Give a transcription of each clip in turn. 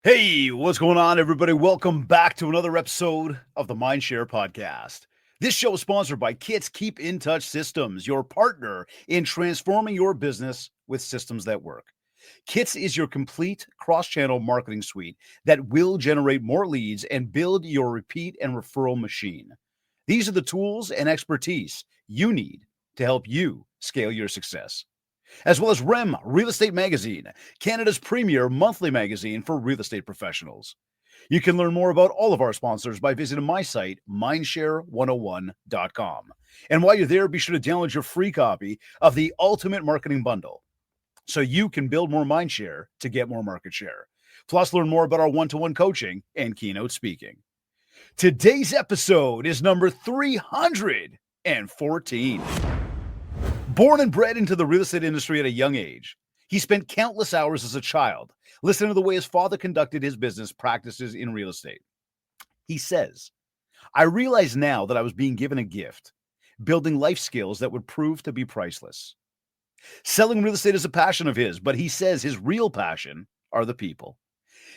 Hey, what's going on, everybody? Welcome back to another episode of the Mindshare Podcast. This show is sponsored by Kit's Keep in Touch Systems, your partner in transforming your business with systems that work. Kits is your complete cross-channel marketing suite that will generate more leads and build your repeat and referral machine. These are the tools and expertise you need to help you scale your success, as well as REM Real Estate Magazine, Canada's premier monthly magazine for real estate professionals. You can learn more about all of our sponsors by visiting my site, mindshare101.com. And while you're there, be sure to download your free copy of the Ultimate Marketing Bundle so you can build more mindshare to get more market share. Plus, learn more about our one-to-one coaching and keynote speaking. Today's episode is number 314. Born and bred into the real estate industry at a young age, he spent countless hours as a child listening to the way his father conducted his business practices in real estate. He says, I realize now that I was being given a gift, building life skills that would prove to be priceless. Selling real estate is a passion of his, but he says his real passion are the people.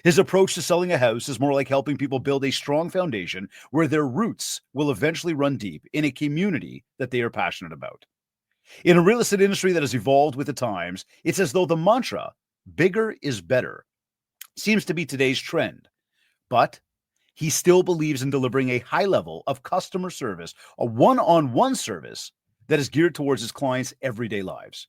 His approach to selling a house is more like helping people build a strong foundation where their roots will eventually run deep in a community that they are passionate about. In a real estate industry that has evolved with the times, it's as though the mantra, bigger is better, seems to be today's trend. But he still believes in delivering a high level of customer service, a one-on-one service that is geared towards his clients' everyday lives.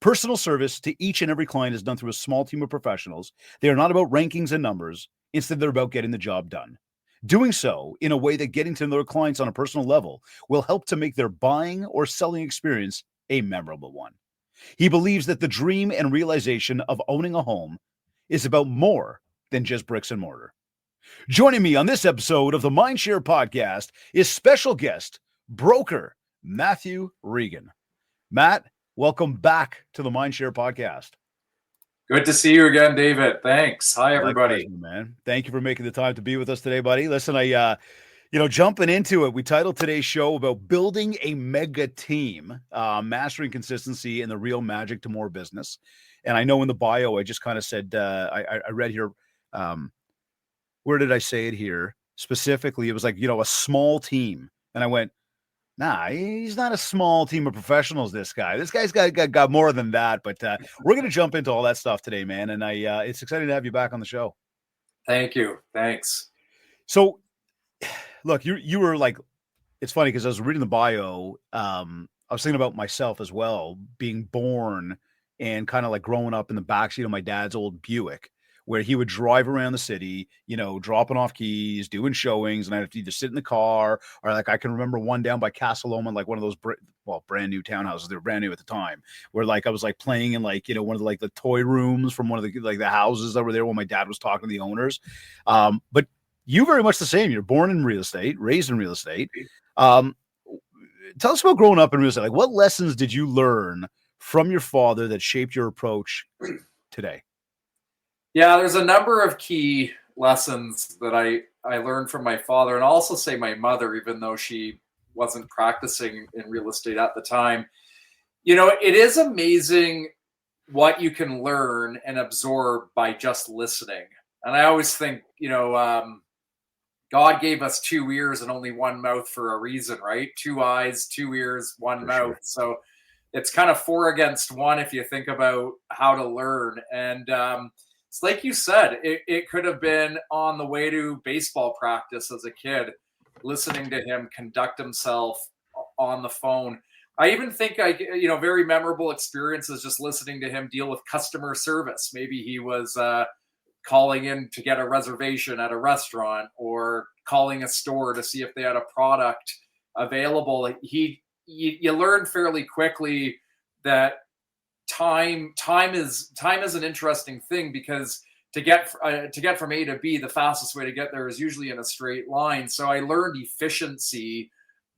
Personal service to each and every client is done through a small team of professionals. They are not about rankings and numbers. Instead, they're about getting the job done. Doing so in a way that getting to know their clients on a personal level will help to make their buying or selling experience a memorable one. He believes that the dream and realization of owning a home is about more than just bricks and mortar. Joining me on this episode of the Mindshare Podcast is special guest, broker Matthew Regan. Matt, welcome back to the Mindshare Podcast. Good to see you again, David. Thanks. Hi, everybody. Likewise, man. Thank you for making the time to be with us today, buddy. Listen, jumping into it, we titled today's show about building a mega team, mastering consistency and the real magic to more business. And I know in the bio, I just kind of said, I read here, where did I say it here? Specifically, it was like, a small team. And I went, nah, he's not a small team of professionals, this guy. This guy's got more than that. But we're going to jump into all that stuff today, man. And it's exciting to have you back on the show. Thank you. Thanks. So, look, you were like, it's funny because I was reading the bio. I was thinking about myself as well, being born and kind of like growing up in the backseat of my dad's old Buick, where he would drive around the city, dropping off keys, doing showings, and I'd have to either sit in the car or like I can remember one down by Castle Loma, like one of those brand new townhouses. They were brand new at the time, where like I was like playing in like one of the toy rooms from one of the houses that were there when my dad was talking to the owners. But you very much the same. You're born in real estate, raised in real estate. Tell us about growing up in real estate. Like, what lessons did you learn from your father that shaped your approach today? Yeah, there's a number of key lessons that I learned from my father, and I'll also say my mother, even though she wasn't practicing in real estate at the time. It is amazing what you can learn and absorb by just listening. And I always think, God gave us 2 ears and only 1 mouth for a reason, right? 2 eyes, 2 ears, 1 mouth. Sure. So it's kind of 4 against 1 if you think about how to learn. And it's like you said, it could have been on the way to baseball practice as a kid, listening to him conduct himself on the phone. I even think very memorable experiences just listening to him deal with customer service. Maybe he was calling in to get a reservation at a restaurant or calling a store to see if they had a product available. You learn fairly quickly that time is an interesting thing, because to get from A to B, the fastest way to get there is usually in a straight line. So I learned efficiency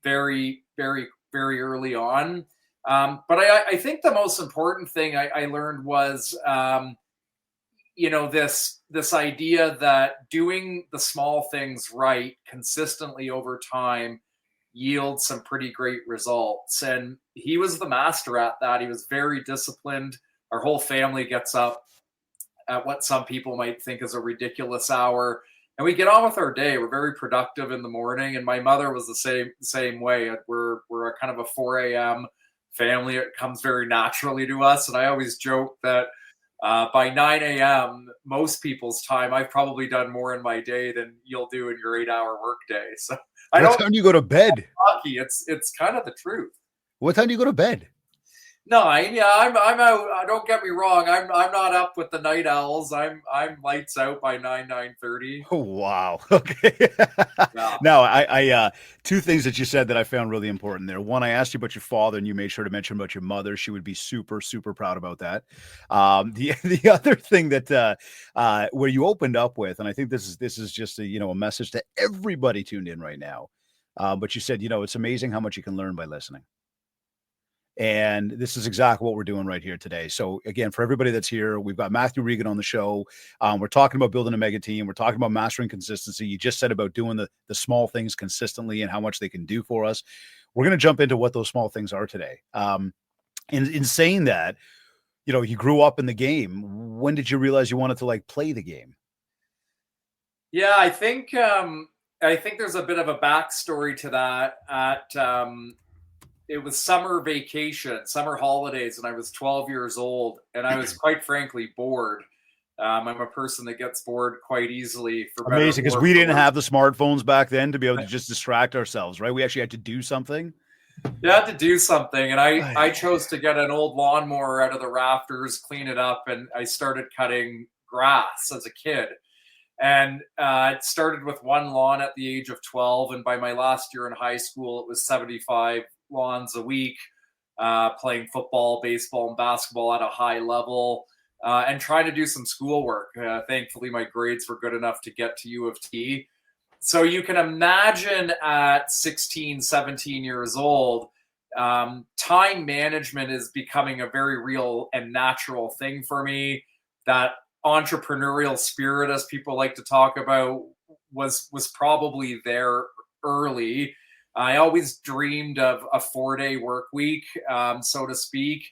very, very, very early on. But I think the most important thing I learned was, this idea that doing the small things right consistently over time yields some pretty great results. And he was the master at that. He was very disciplined. Our whole family gets up at what some people might think is a ridiculous hour. And we get on with our day. We're very productive in the morning. And my mother was the same way. We're a kind of a 4 a.m. family. It comes very naturally to us. And I always joke that by 9 a.m., most people's time, I've probably done more in my day than you'll do in your 8-hour workday. So I What don't time do you go to bed? lucky. It's kind of the truth. What time do you go to bed? No, I'm out. Don't get me wrong. I'm not up with the night owls. I'm lights out by 9:30. Oh, wow. Okay. Yeah. Now, I two things that you said that I found really important there. One, I asked you about your father, and you made sure to mention about your mother. She would be super, super proud about that. The other thing that where you opened up with, and I think this is just a message to everybody tuned in right now. But you said, it's amazing how much you can learn by listening. And this is exactly what we're doing right here today. So again, for everybody that's here, we've got Matthew Regan on the show. We're talking about building a mega team. We're talking about mastering consistency. You just said about doing the small things consistently and how much they can do for us. We're going to jump into what those small things are today. In saying that, you grew up in the game. When did you realize you wanted to play the game? Yeah, I think there's a bit of a backstory to that. It was summer vacation, summer holidays, and I was 12 years old, and I was quite frankly bored. I'm a person that gets bored quite easily. Amazing, because we didn't have the smartphones back then to be able to just distract ourselves, right? We actually had to do something. You had to do something, and I chose to get an old lawnmower out of the rafters, clean it up, and I started cutting grass as a kid. And it started with one lawn at the age of 12, and by my last year in high school, it was 75 lawns a week, playing football, baseball, and basketball at a high level, and trying to do some schoolwork. Thankfully, my grades were good enough to get to U of T. So you can imagine at 16, 17 years old, time management is becoming a very real and natural thing for me. That entrepreneurial spirit, as people like to talk about, was probably there early. I always dreamed of a 4-day work week, so to speak.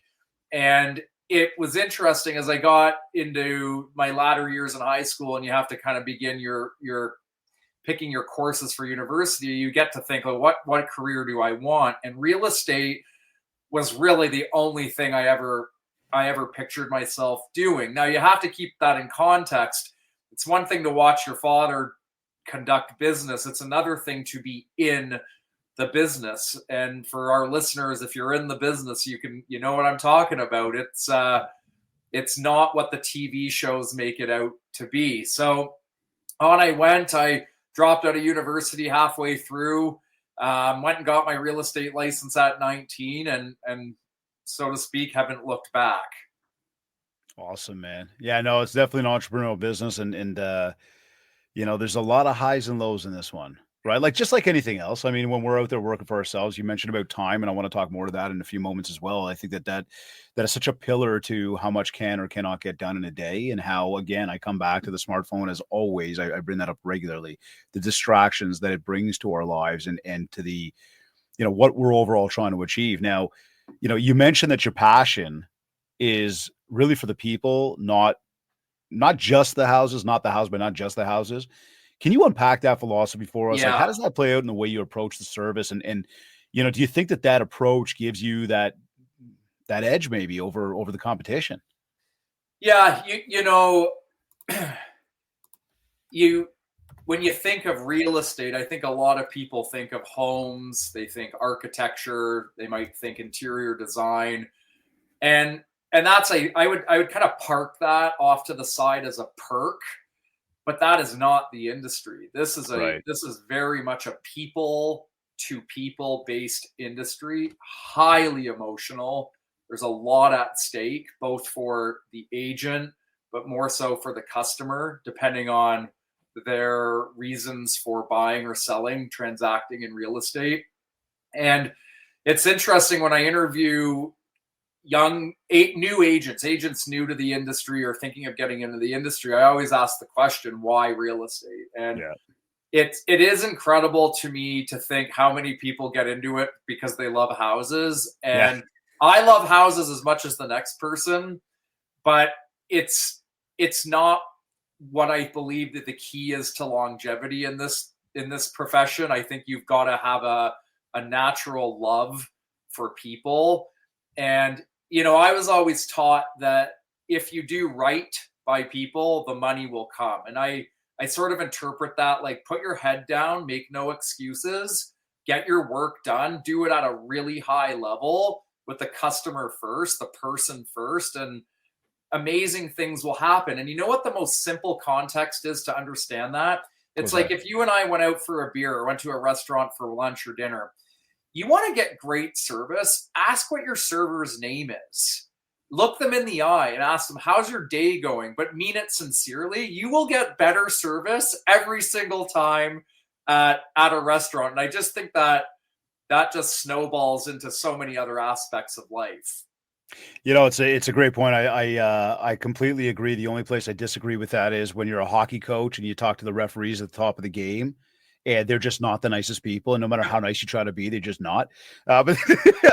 And it was interesting as I got into my latter years in high school, and you have to kind of begin your picking your courses for university. You get to think, what career do I want? And real estate was really the only thing I ever pictured myself doing. Now you have to keep that in context. It's one thing to watch your father conduct business. It's another thing to be in the business. And for our listeners, if you're in the business, you know what I'm talking about. It's not what the TV shows make it out to be. So on I went. I dropped out of university halfway through, went and got my real estate license at 19, and so to speak, haven't looked back. Awesome, man. Yeah, no, it's definitely an entrepreneurial business, and there's a lot of highs and lows in this one, right? Just like anything else. I mean, when we're out there working for ourselves, you mentioned about time, and I want to talk more to that in a few moments as well. I think that is such a pillar to how much can or cannot get done in a day, and how, again, I come back to the smartphone as always. I bring that up regularly. The distractions that it brings to our lives, and to the, what we're overall trying to achieve. Now, you mentioned that your passion is really for the people, not just the houses, not the house, but not just the houses. Can you unpack that philosophy for us? Yeah. How does that play out in the way you approach the service? And do you think that approach gives you that edge maybe over the competition? Yeah, when you think of real estate, I think a lot of people think of homes, they think architecture, they might think interior design. And that's I would kind of park that off to the side as a perk, but that is not the industry. This is very much a people to people based industry, highly emotional. There's a lot at stake, both for the agent, but more so for the customer, depending on their reasons for buying or selling, transacting in real estate. And it's interesting when I interview new agents new to the industry or thinking of getting into the industry, I always ask the question, why real estate? And it is incredible to me to think how many people get into it because they love houses. And I love houses as much as the next person, but it's it's not what I believe that the key is to longevity in this profession. I think you've got to have a natural love for people. And, I was always taught that if you do right by people, the money will come. And I sort of interpret that like, put your head down, make no excuses, get your work done, do it at a really high level with the customer first, the person first, and amazing things will happen. And you know what the most simple context is to understand that? It's like if you and I went out for a beer or went to a restaurant for lunch or dinner, you want to get great service, ask what your server's name is. Look them in the eye and ask them, how's your day going? But mean it sincerely. You will get better service every single time at a restaurant. And I just think that just snowballs into so many other aspects of life. It's a great point. I completely agree. The only place I disagree with that is when you're a hockey coach and you talk to the referees at the top of the game, and they're just not the nicest people. And no matter how nice you try to be, they're just not. But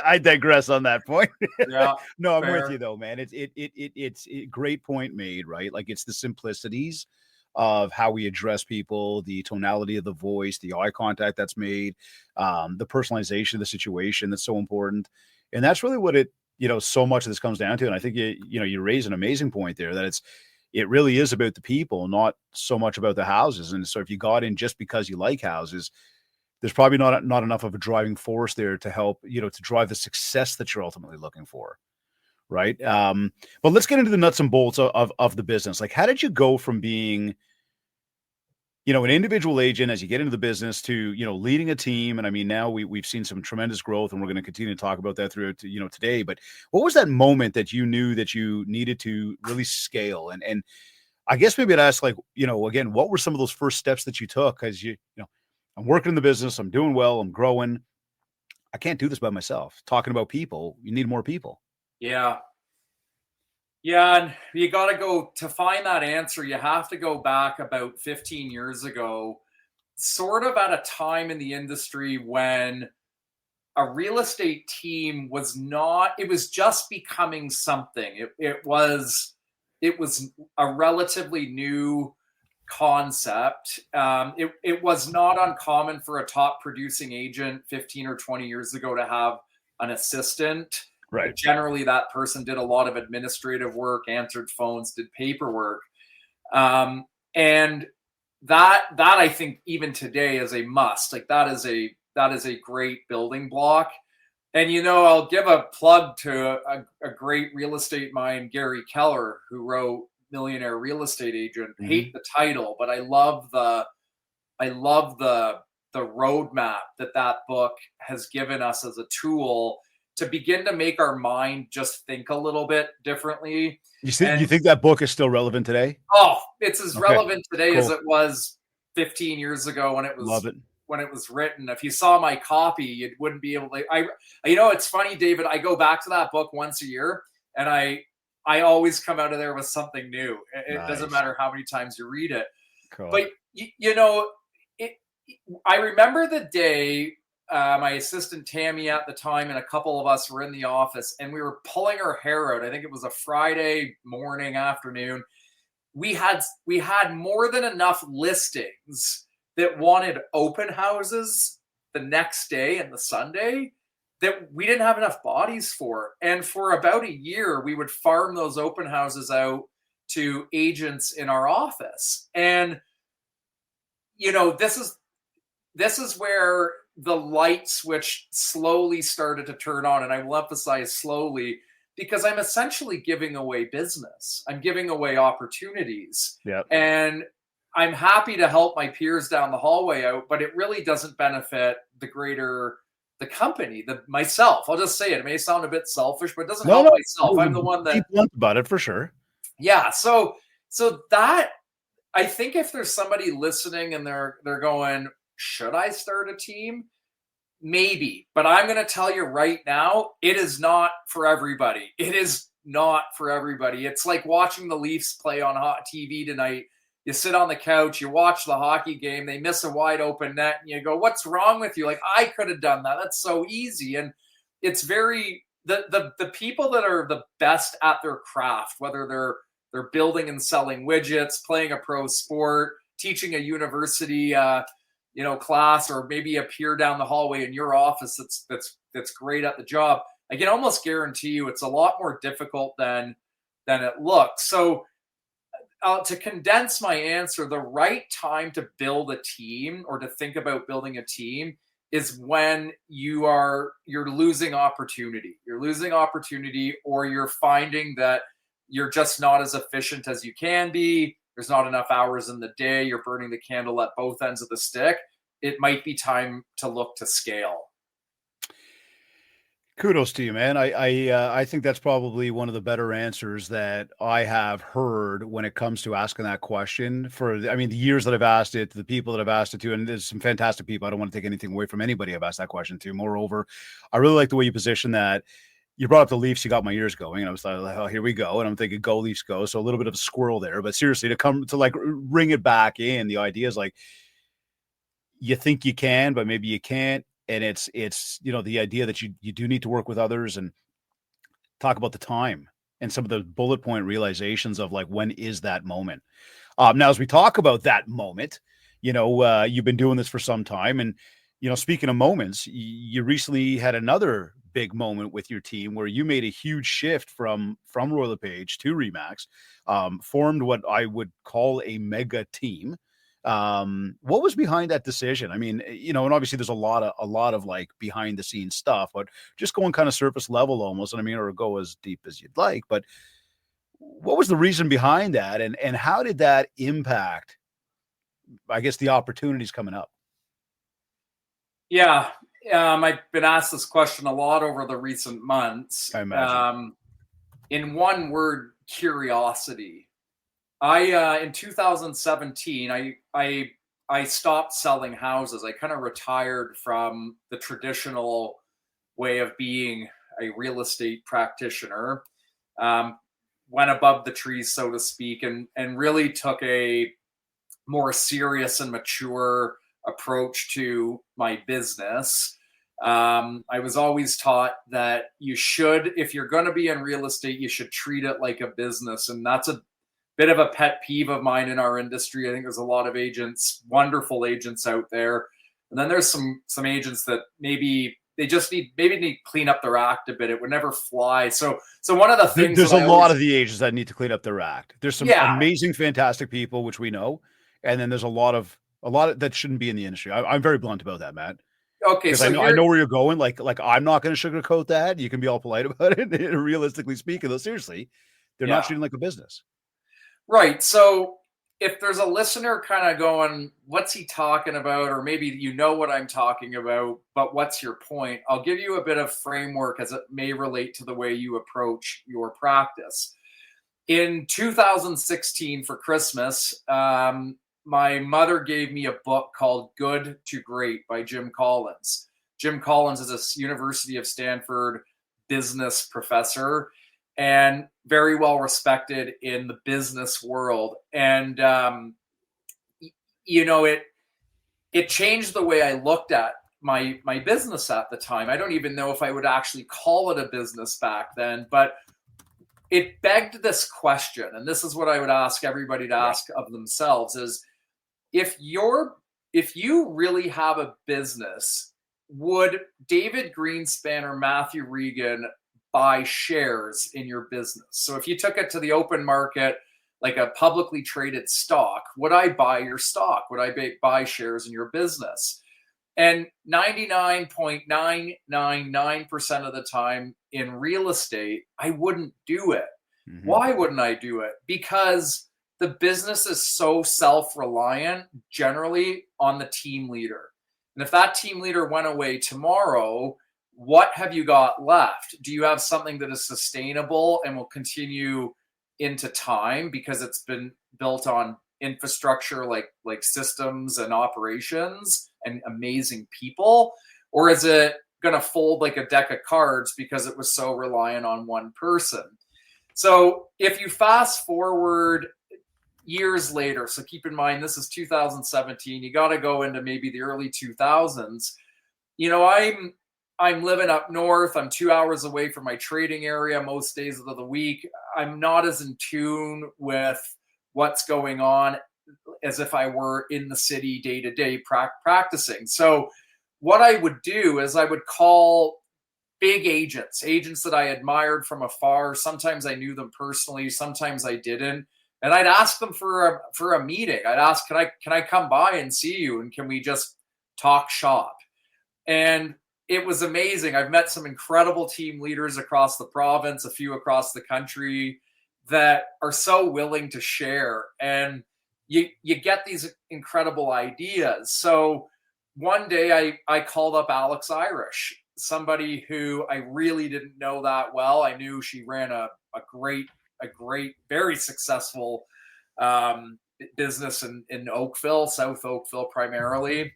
I digress on that point. Yeah, no, I'm with you though, man. It's a great point made, right? Like it's the simplicities of how we address people, the tonality of the voice, the eye contact that's made, the personalization of the situation that's so important. And that's really what so much of this comes down to. And I think you raise an amazing point there that it really is about the people, not so much about the houses. And so if you got in just because you like houses, there's probably not enough of a driving force there to help, to drive the success that you're ultimately looking for. Right. But let's get into the nuts and bolts of the business. Like, how did you go from being, an individual agent as you get into the business to, leading a team? And I mean, now we've seen some tremendous growth, and we're going to continue to talk about that throughout, today. But what was that moment that you knew that you needed to really scale? And I guess maybe I'd ask, like, again, what were some of those first steps that you took? As I'm working in the business, I'm doing well, I'm growing. I can't do this by myself. Talking about people, you need more people. Yeah. Yeah, and you got to go to find that answer. You have to go back about 15 years ago, sort of at a time in the industry when a real estate team it was just becoming something. It was a relatively new concept. It was not uncommon for a top producing agent 15 or 20 years ago to have an assistant. Right. But generally, that person did a lot of administrative work, answered phones, did paperwork. And that I think even today is a must. Like that is a great building block. And, I'll give a plug to a great real estate mind, Gary Keller, who wrote Millionaire Real Estate Agent. Mm-hmm. Hate the title, but I love the roadmap that book has given us as a tool to begin to make our mind just think a little bit differently. You think that book is still relevant today? Oh, it's as relevant today cool. as it was 15 years ago when it was. Love it. When it was written. If you saw my copy, you wouldn't be able to. It's funny, David. I go back to that book once a year, and I always come out of there with something new. It nice. Doesn't matter how many times you read it. Cool. But I remember the day. My assistant Tammy at the time and a couple of us were in the office, and we were pulling our hair out. I think it was a Friday morning, afternoon. We had more than enough listings that wanted open houses the next day and the Sunday that we didn't have enough bodies for. And for about a year, we would farm those open houses out to agents in our office. And, this is where the light switch slowly started to turn on. And I will emphasize slowly, because I'm essentially giving away business. I'm giving away opportunities. Yep. And I'm happy to help my peers down the hallway out, but it really doesn't benefit the company, myself. I'll just say it. It may sound a bit selfish, but it doesn't help myself. I'm the one that... Keep blunt about it, for sure. Yeah. So that, I think if there's somebody listening and they're going, should I start a team? Maybe. But I'm going to tell you right now, it is not for everybody. It is not for everybody. It's like watching the Leafs play on TV tonight. You sit on the couch, you watch the hockey game, they miss a wide open net, and you go, what's wrong with you? Like, I could have done that. That's so easy. And it's very, the people that are the best at their craft, whether they're they're building and selling widgets, playing a pro sport, teaching a university class, or maybe a peer down the hallway in your office that's great at the job. I can almost guarantee you it's a lot more difficult than it looks. So to condense my answer, the right time to build a team or to think about building a team is when you're losing opportunity. You're losing opportunity, or you're finding that you're just not as efficient as you can be. There's not enough hours in the day. You're burning the candle at both ends of the stick. It might be time to look to scale. Kudos to you, man. I think that's probably one of the better answers that I have heard when it comes to asking that question. The years that I've asked it, the people that I've asked it to, and there's some fantastic people. I don't want to take anything away from anybody I've asked that question to. Moreover, I really like the way you position that. You brought up the Leafs, you got my ears going, and I was like, oh, here we go. And I'm thinking, go Leafs, go. So a little bit of a squirrel there, but seriously, to come to like ring it back in, the idea is like, you think you can, but maybe you can't. And it's the idea that you do need to work with others and talk about the time and some of the bullet point realizations of like, when is that moment? Now, as we talk about that moment, you've been doing this for some time, and speaking of moments, you recently had another big moment with your team where you made a huge shift from Royal LePage to Remax, formed what I would call a mega team. What was behind that decision? I mean, and obviously there's a lot of like behind the scenes stuff, but just going kind of surface level almost. And or go as deep as you'd like, but what was the reason behind that? And how did that impact, I guess, the opportunities coming up? Yeah. I've been asked this question a lot over the recent months. I imagine. In one word, curiosity. In 2017, I stopped selling houses. I kind of retired from the traditional way of being a real estate practitioner. Went above the trees, so to speak, and really took a more serious and mature approach to my business. I was always taught that if you're going to be in real estate, you should treat it like a business. And that's a bit of a pet peeve of mine in our industry. I think there's a lot of agents, wonderful agents out there. And then there's some agents that maybe they just need to clean up their act a bit. It would never fly. So one of the things there's a lot of the agents that need to clean up their act. There's some amazing, fantastic people, which we know. And then there's a lot of that shouldn't be in the industry. I'm very blunt about that, Matt. Okay. Because I know where you're going. Like I'm not going to sugarcoat that. You can be all polite about it. Realistically speaking, though, seriously, they're not treating like a business. Right. So if there's a listener kind of going, what's he talking about? Or maybe you know what I'm talking about, but what's your point? I'll give you a bit of framework as it may relate to the way you approach your practice. In 2016 for Christmas, my mother gave me a book called Good to Great by Jim Collins. Jim Collins is a University of Stanford business professor and very well respected in the business world. And, it changed the way I looked at my business at the time. I don't even know if I would actually call it a business back then, but it begged this question. And this is what I would ask everybody to ask of themselves is, if you really have a business, would David Greenspan or Matthew Regan buy shares in your business? So if you took it to the open market, like a publicly traded stock, would I buy your stock? Would I buy shares in your business? And 99.999% of the time in real estate, I wouldn't do it. Mm-hmm. Why wouldn't I do it? Because the business is so self-reliant generally on the team leader. And if that team leader went away tomorrow, what have you got left? Do you have something that is sustainable and will continue into time because it's been built on infrastructure like systems and operations and amazing people? Or is it going to fold like a deck of cards because it was so reliant on one person? So if you fast forward years later, so keep in mind, this is 2017, you got to go into maybe the early 2000s. I'm living up north. I'm 2 hours away from my trading area most days of the week. I'm not as in tune with what's going on as if I were in the city day to day practicing. So what I would do is I would call big agents that I admired from afar. Sometimes I knew them personally, sometimes I didn't. And I'd ask them for a meeting. I'd ask, can I come by and see you? And can we just talk shop? And it was amazing. I've met some incredible team leaders across the province, a few across the country that are so willing to share. And you get these incredible ideas. So one day I called up Alex Irish, somebody who I really didn't know that well. I knew she ran a great, very successful business in Oakville, South Oakville primarily.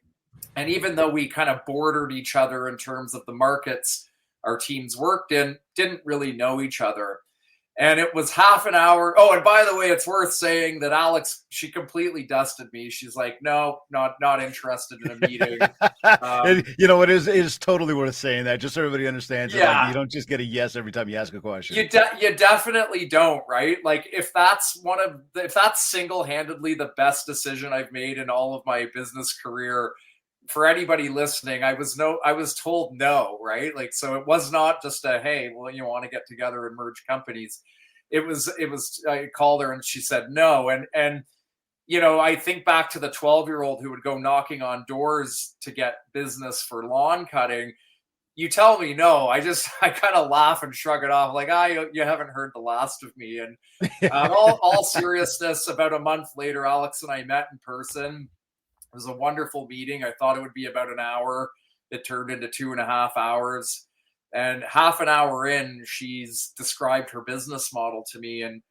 And even though we kind of bordered each other in terms of the markets our teams worked in, didn't really know each other. And it was half an hour. Oh, and by the way, it's worth saying that Alex, she completely dusted me. She's like, no, not interested in a meeting. It is totally worth saying that, just so everybody understands. Yeah. Like, you don't just get a yes every time you ask a question. You definitely don't, right? Like if that's single-handedly the best decision I've made in all of my business career, for anybody listening, I was told no, right? Like, so it was not just a, hey, well, you want to get together and merge companies. It was, I called her and she said no. And, I think back to the 12-year-old who would go knocking on doors to get business for lawn cutting. You tell me no, I kind of laugh and shrug it off like, you haven't heard the last of me. And all seriousness, about a month later, Alex and I met in person. It was a wonderful meeting. I thought it would be about an hour. It turned into 2.5 hours. And half an hour in, she's described her business model to me. And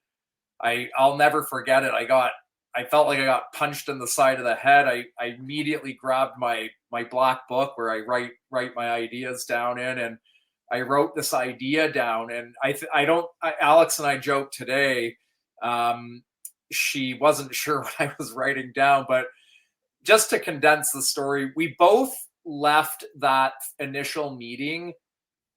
I'll never forget it. I felt like I got punched in the side of the head. I immediately grabbed my black book where I write my ideas down in, and I wrote this idea down. And Alex and I joked today, she wasn't sure what I was writing down, but just to condense the story, we both left that initial meeting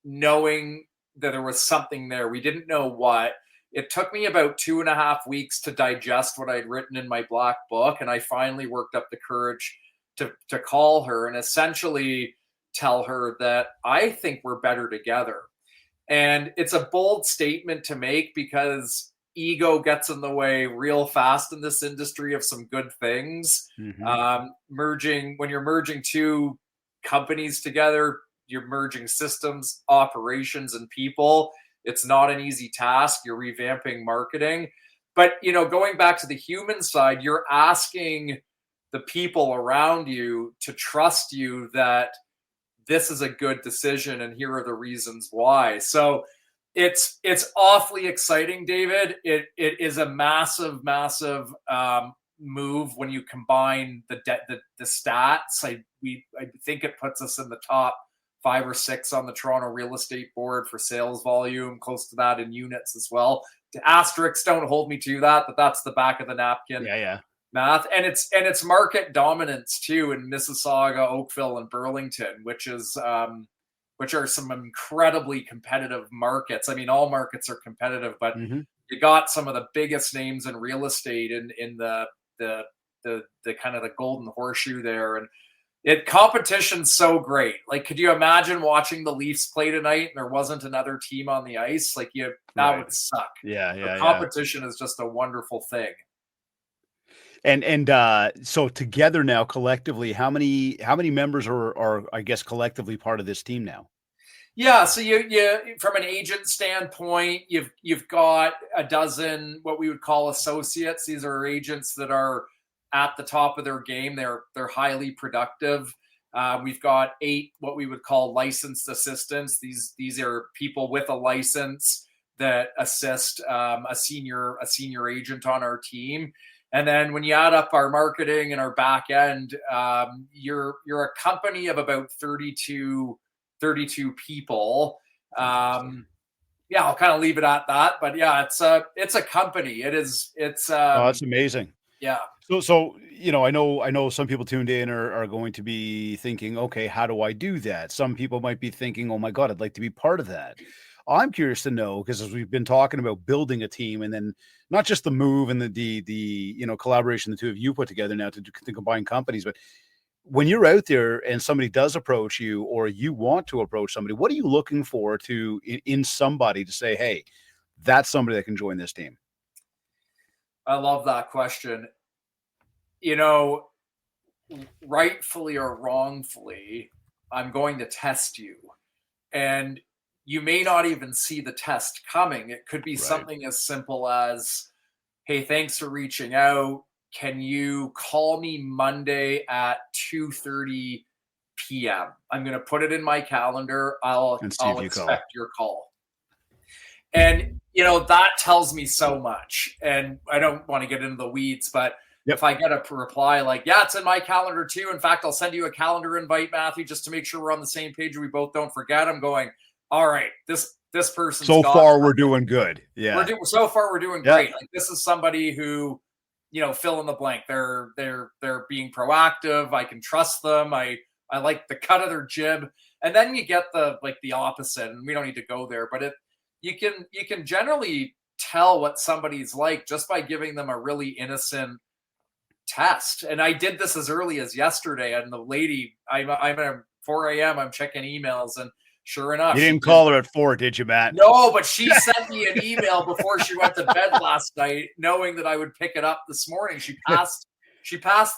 knowing that there was something there. We didn't know what. It took me about 2.5 weeks to digest what I'd written in my black book, and I finally worked up the courage to call her and essentially tell her that I think we're better together. And it's a bold statement to make because ego gets in the way real fast in this industry of some good things. Mm-hmm. When you're merging two companies together, you're merging systems, operations, and people. It's not an easy task. You're revamping marketing. But, going back to the human side, you're asking the people around you to trust you that this is a good decision and here are the reasons why. So it's awfully exciting, David. It is a massive move when you combine the stats. I think it puts us in the top 5 or 6 on the Toronto real estate board for sales volume, close to that in units as well. The asterisks don't hold me to that, but that's the back of the napkin. Yeah. Math, and it's market dominance too in Mississauga, Oakville, and Burlington, which are some incredibly competitive markets. I mean, all markets are competitive, but mm-hmm. You got some of the biggest names in real estate in the kind of the golden horseshoe there, and competition's so great. Like, could you imagine watching the Leafs play tonight and there wasn't another team on the ice? Like, that right. would suck. Yeah. The competition is just a wonderful thing. And so together now, collectively, how many members are I guess collectively part of this team now? Yeah, so you from an agent standpoint, you've got a dozen what we would call associates. These are agents that are at the top of their game. They're highly productive. We've got 8 what we would call licensed assistants. These are people with a license that assist a senior agent on our team. And then when you add up our marketing and our back end, you're a company of about 32 people. I'll kind of leave it at that. But yeah, it's a company. It's that's amazing. Yeah. So I know some people tuned in are going to be thinking, okay, how do I do that? Some people might be thinking, oh my God, I'd like to be part of that. I'm curious to know, because as we've been talking about building a team, and then not just the move and the collaboration the two of you put together now to combine companies, but when you're out there and somebody does approach you, or you want to approach somebody, what are you looking for in somebody to say, hey, that's somebody that can join this team? I love that question. Rightfully or wrongfully, I'm going to test you. And you may not even see the test coming. It could be something as simple as, hey, thanks for reaching out. Can you call me Monday at 2:30 p.m.? I'm going to put it in my calendar. I'll expect your call. And, that tells me so much. And I don't want to get into the weeds, but if I get a reply like, yeah, it's in my calendar too. In fact, I'll send you a calendar invite, Matthew, just to make sure we're on the same page and we both don't forget. I'm going, all right, this person's so far we're doing good. Yeah. So far we're doing great. Like, this is somebody who, fill in the blank. They're being proactive. I can trust them. I like the cut of their jib. And then you get the opposite, and we don't need to go there, but you can generally tell what somebody's like just by giving them a really innocent test. And I did this as early as yesterday. And the lady, I'm at 4 a.m. I'm checking emails, and sure enough, you didn't call her at 4, did you, Matt? No, but she sent me an email before she went to bed last night, knowing that I would pick it up this morning. She passed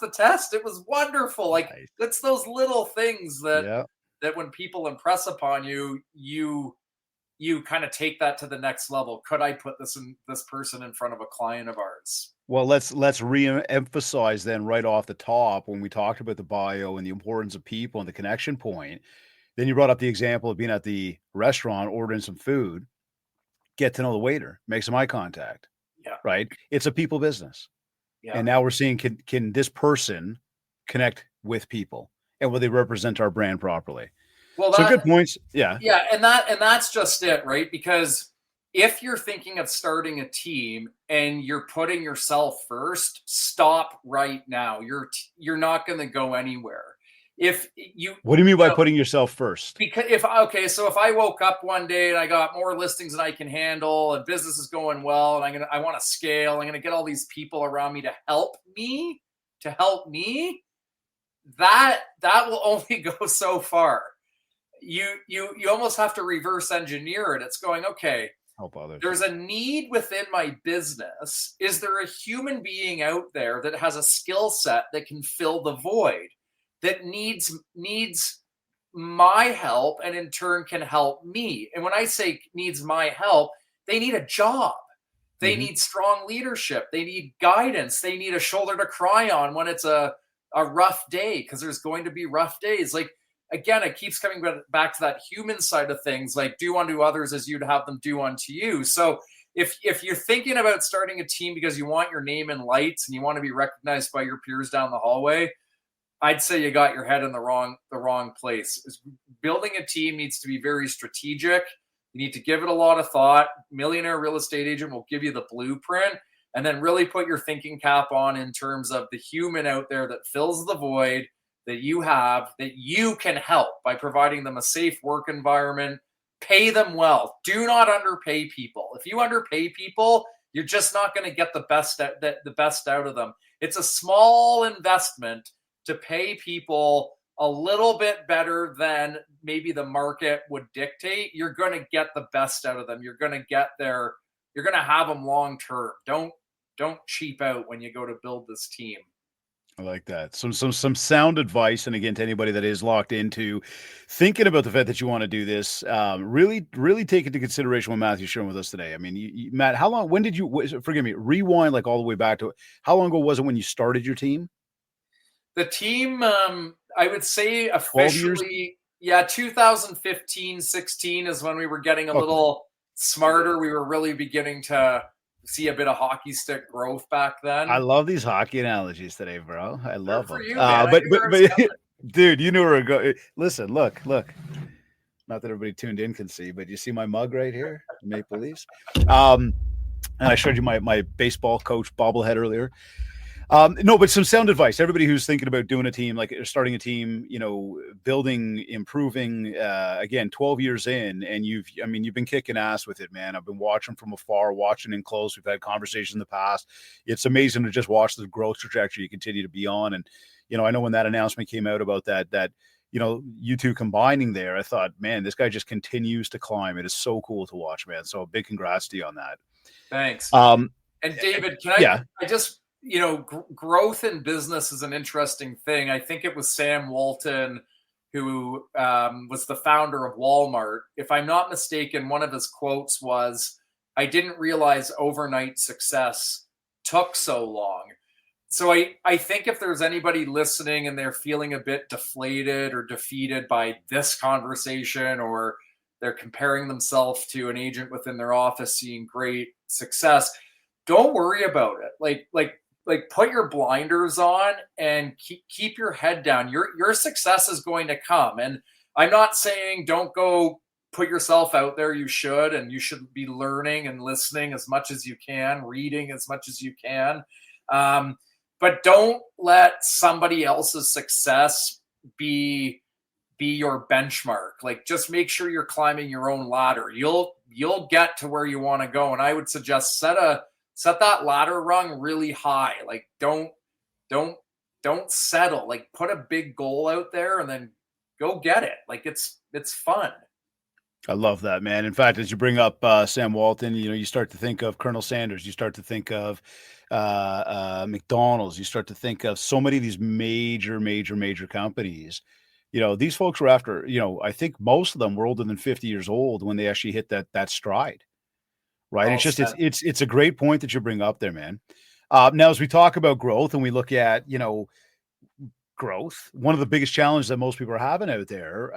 the test. It was wonderful. Like, it's those little things that when people impress upon you, you kind of take that to the next level. Could I put this person in front of a client of ours? Well, let's re-emphasize then right off the top, when we talked about the bio and the importance of people and the connection point. Then you brought up the example of being at the restaurant, ordering some food, get to know the waiter, make some eye contact. Yeah. Right. It's a people business. Yeah. And now we're seeing, can this person connect with people, and will they represent our brand properly? Well, so good points. Yeah. Yeah. And that's just it, right? Because if you're thinking of starting a team and you're putting yourself first, stop right now. You're not going to go anywhere. What do you mean by putting yourself first? Because if I woke up one day and I got more listings than I can handle, and business is going well, and I want to scale, I'm gonna get all these people around me to help me, that will only go so far. You almost have to reverse engineer it. It's going, okay, help others. There's a need within my business. Is there a human being out there that has a skill set that can fill the void, that needs my help, and in turn can help me? And when I say needs my help, they need a job. They need strong leadership. They need guidance. They need a shoulder to cry on when it's a rough day, because there's going to be rough days. Like, again, it keeps coming back to that human side of things, like do unto others as you'd have them do unto you. So if you're thinking about starting a team because you want your name in lights and you want to be recognized by your peers down the hallway, I'd say you got your head in the wrong place. Building a team needs to be very strategic. You need to give it a lot of thought. Millionaire Real Estate Agent will give you the blueprint, and then really put your thinking cap on in terms of the human out there that fills the void that you have, that you can help by providing them a safe work environment. Pay them well. Do not underpay people. If you underpay people, you're just not going to get the best out of them. It's a small investment to pay people a little bit better than maybe the market would dictate. You're going to get the best out of them. You're going to have them long term. Don't cheap out when you go to build this team. I like that. Some sound advice. And again, to anybody that is locked into thinking about the fact that you want to do this, really, really take into consideration what Matthew's sharing with us today. I mean, Matt, when did you, forgive me, rewind like all the way back to, how long ago was it when you started your team? The team, I would say officially, 2015, 16 is when we were getting a little smarter. We were really beginning to see a bit of hockey stick growth back then. I love these hockey analogies today, bro. I love them. You, but dude, you knew where to go. Listen, look. Not that everybody tuned in can see, but you see my mug right here, Maple Leafs. And I showed you my baseball coach bobblehead earlier. No, but some sound advice. Everybody who's thinking about doing a team, like starting a team, building, improving. Again, 12 years in, and you've been kicking ass with it, man. I've been watching from afar, watching in close. We've had conversations in the past. It's amazing to just watch the growth trajectory you continue to be on. And I know when that announcement came out about that you two combining there, I thought, man, this guy just continues to climb. It is so cool to watch, man. So big congrats to you on that. Thanks. Um, And David, yeah. I just, growth in business is an interesting thing. I think it was Sam Walton who was the founder of Walmart. If I'm not mistaken, one of his quotes was, "I didn't realize overnight success took so long." So I think if there's anybody listening and they're feeling a bit deflated or defeated by this conversation, or they're comparing themselves to an agent within their office seeing great success, don't worry about it. Like put your blinders on and keep your head down. Your success is going to come. And I'm not saying don't go put yourself out there. You should, and you should be learning and listening as much as you can, reading as much as you can. But don't let somebody else's success be your benchmark. Like, just make sure you're climbing your own ladder. You'll get to where you want to go. And I would suggest set that ladder rung really high. Like, don't settle. Like, put a big goal out there and then go get it. Like, it's fun. I love that, man. In fact, as you bring up Sam Walton, you start to think of Colonel Sanders. You start to think of McDonald's. You start to think of so many of these major companies. These folks were after, I think most of them were older than 50 years old when they actually hit that stride. Right. Well, it's a great point that you bring up there, man. Now, as we talk about growth and we look at, growth, one of the biggest challenges that most people are having out there,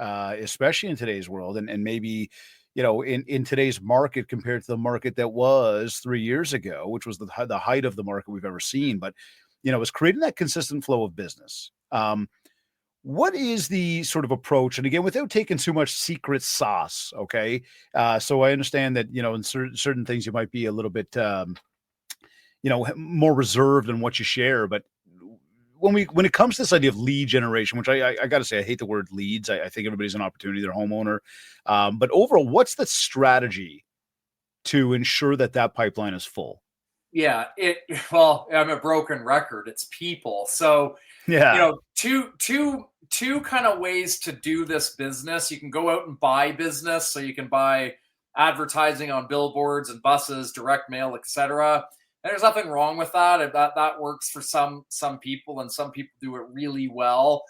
especially in today's world and maybe, in today's market compared to the market that was 3 years ago, which was the height of the market we've ever seen. But, is creating that consistent flow of business. What is the sort of approach? And again, without taking too much secret sauce, okay? So I understand that, in certain things you might be a little bit, more reserved in what you share. But when it comes to this idea of lead generation, which I got to say, I hate the word leads. I think everybody's an opportunity, they're a homeowner. But overall, what's the strategy to ensure that pipeline is full? Yeah, well, I'm a broken record. It's people. So, yeah, two kind of ways to do this business. You can go out and buy business. So you can buy advertising on billboards and buses, direct mail, etc. And there's nothing wrong with that. That works for some people, and some people do it really well.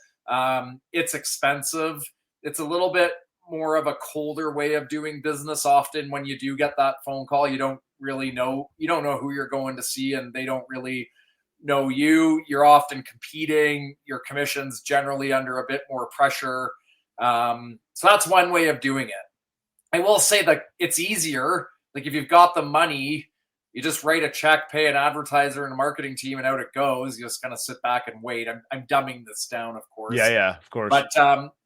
It's expensive. It's a little bit more of a colder way of doing business. Often when you do get that phone call, you don't know who you're going to see, and they don't really know you. You're often competing. Your commission's generally under a bit more pressure. So that's one way of doing it. I will say that it's easier. Like, if you've got the money, you just write a check, pay an advertiser and a marketing team, and out it goes. You just kind of sit back and wait. I'm dumbing this down, of course. Yeah, of course. But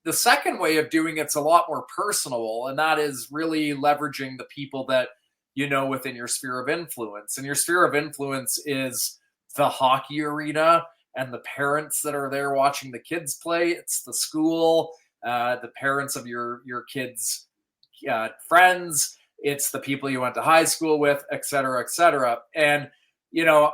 the second way of doing it's a lot more personal, and that is really leveraging the people that within your sphere of influence. And your sphere of influence is the hockey arena and the parents that are there watching the kids play. It's the school, the parents of your kids' friends. It's the people you went to high school with, et cetera, et cetera. And,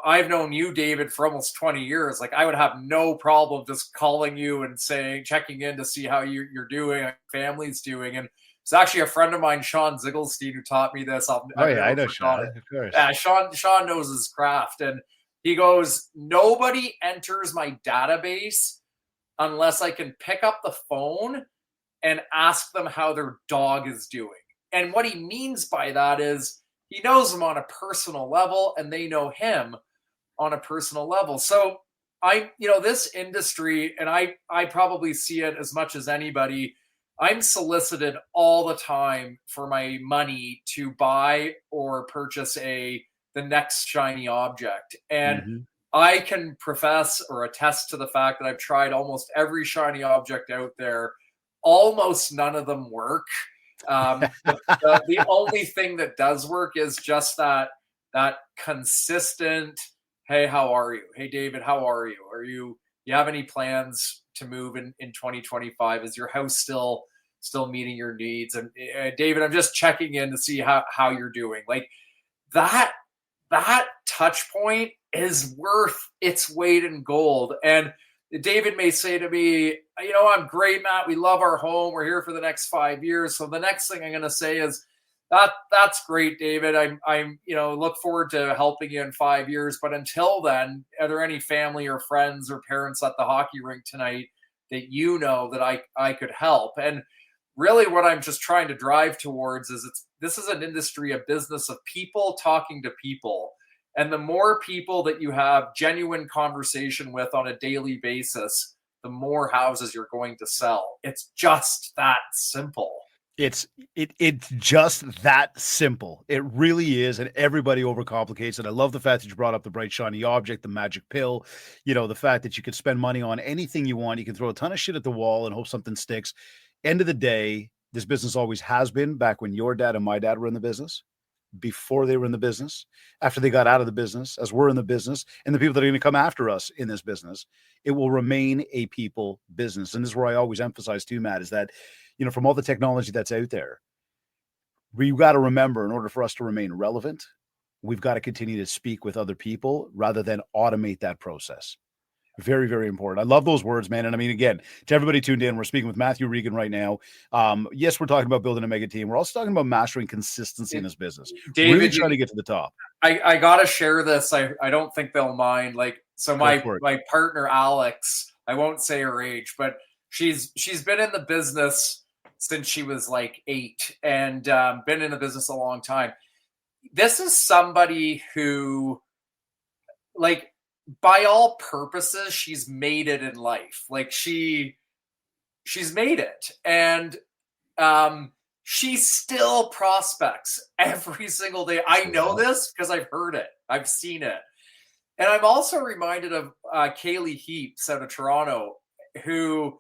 I've known you, David, for almost 20 years. Like, I would have no problem just calling you and checking in to see how you're doing, how your family's doing. And it's actually a friend of mine, Sean Ziegelstein, who taught me this. I know Sean, of course. Yeah, Sean knows his craft. And he goes, nobody enters my database unless I can pick up the phone and ask them how their dog is doing. And what he means by that is he knows them on a personal level, and they know him on a personal level. So this industry, and I probably see it as much as anybody, I'm solicited all the time for my money to buy or purchase the next shiny object. And I can profess or attest to the fact that I've tried almost every shiny object out there. Almost none of them work. The only thing that does work is just that consistent Hey, how are you? Hey, David, how are you? You have any plans to move in 2025? Is your house still meeting your needs? And David, I'm just checking in to see how you're doing. Like that that touch point is worth its weight in gold. And David may say to me, I'm great, Matt. We love our home. We're here for the next 5 years. So the next thing I'm going to say is, that's great, David. I'm look forward to helping you in 5 years. But until then, are there any family or friends or parents at the hockey rink tonight that that I could help? And really what I'm just trying to drive towards is this is an industry, a business of people talking to people. And the more people that you have genuine conversation with on a daily basis, the more houses you're going to sell. It's just that simple. It's just that simple. It really is, and everybody overcomplicates it. I love the fact that you brought up the bright shiny object, the magic pill. The fact that you could spend money on anything you want. You can throw a ton of shit at the wall and hope something sticks. End of the day, this business always has been, back when your dad and my dad were in the business, before they were in the business, after they got out of the business, as we're in the business, and the people that are going to come after us in this business, it will remain a people business. And this is where I always emphasize too, Matt, is that, from all the technology that's out there, we've got to remember, in order for us to remain relevant, we've got to continue to speak with other people rather than automate that process. Very, very important. I love those words, man. And I mean, again, to everybody tuned in, we're speaking with Matthew Regan right now. Yes, we're talking about building a mega team. We're also talking about mastering consistency in this business. David, really trying to get to the top. I got to share this. I don't think they'll mind. My partner, Alex, I won't say her age, but she's been in the business since she was like 8 and been in the business a long time. This is somebody who, by all purposes, she's made it in life. She's made it. And she still prospects every single day. I know this because I've heard it. I've seen it. And I'm also reminded of Kaylee Heaps out of Toronto, who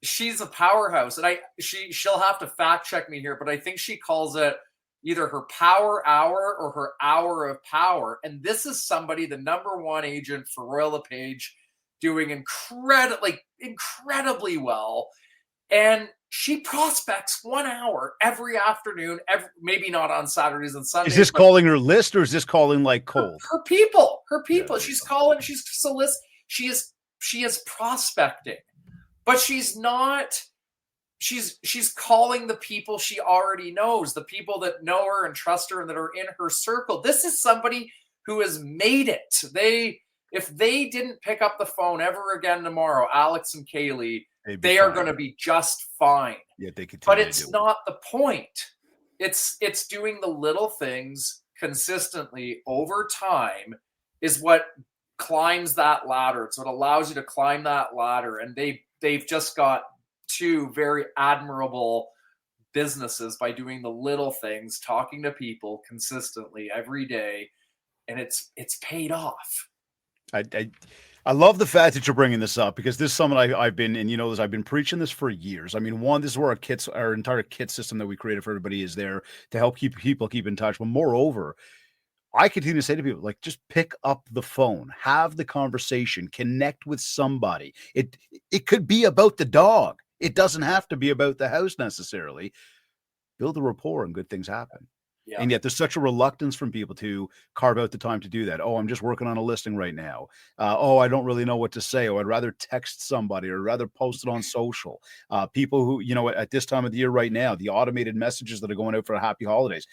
she's a powerhouse. And she'll have to fact check me here, but I think she calls it either her power hour or her hour of power. And this is somebody, the number one agent for Royal LePage, doing incredibly well. And she prospects 1 hour every afternoon, maybe not on Saturdays and Sundays. Is this calling her list, or is this calling cold? Her people. Yeah, she's calling, she's solicit. She is prospecting, but she's not. She's calling the people she already knows, the people that know her and trust her and that are in her circle. This is somebody who has made it. If they didn't pick up the phone ever again tomorrow, Alex and Kaylee, they are going to be just fine. Yeah, they continue. But it's not the point. It's doing the little things consistently over time is what climbs that ladder. It's what allows you to climb that ladder. And they've just got 2 very admirable businesses by doing the little things, talking to people consistently every day, and it's paid off. I love the fact that you're bringing this up, because this is something I've been, and I've been preaching this for years. I mean, one, this is where our entire kit system that we created for everybody is there to help people keep in touch. But moreover, I continue to say to people, just pick up the phone, have the conversation, connect with somebody. It could be about the dog. It doesn't have to be about the house necessarily. Build a rapport and good things happen. Yeah. And yet there's such a reluctance from people to carve out the time to do that. Oh, I'm just working on a listing right now. I don't really know what to say. Oh, I'd rather text somebody or rather post it on social. People who, at this time of the year right now, the automated messages that are going out for happy holidays.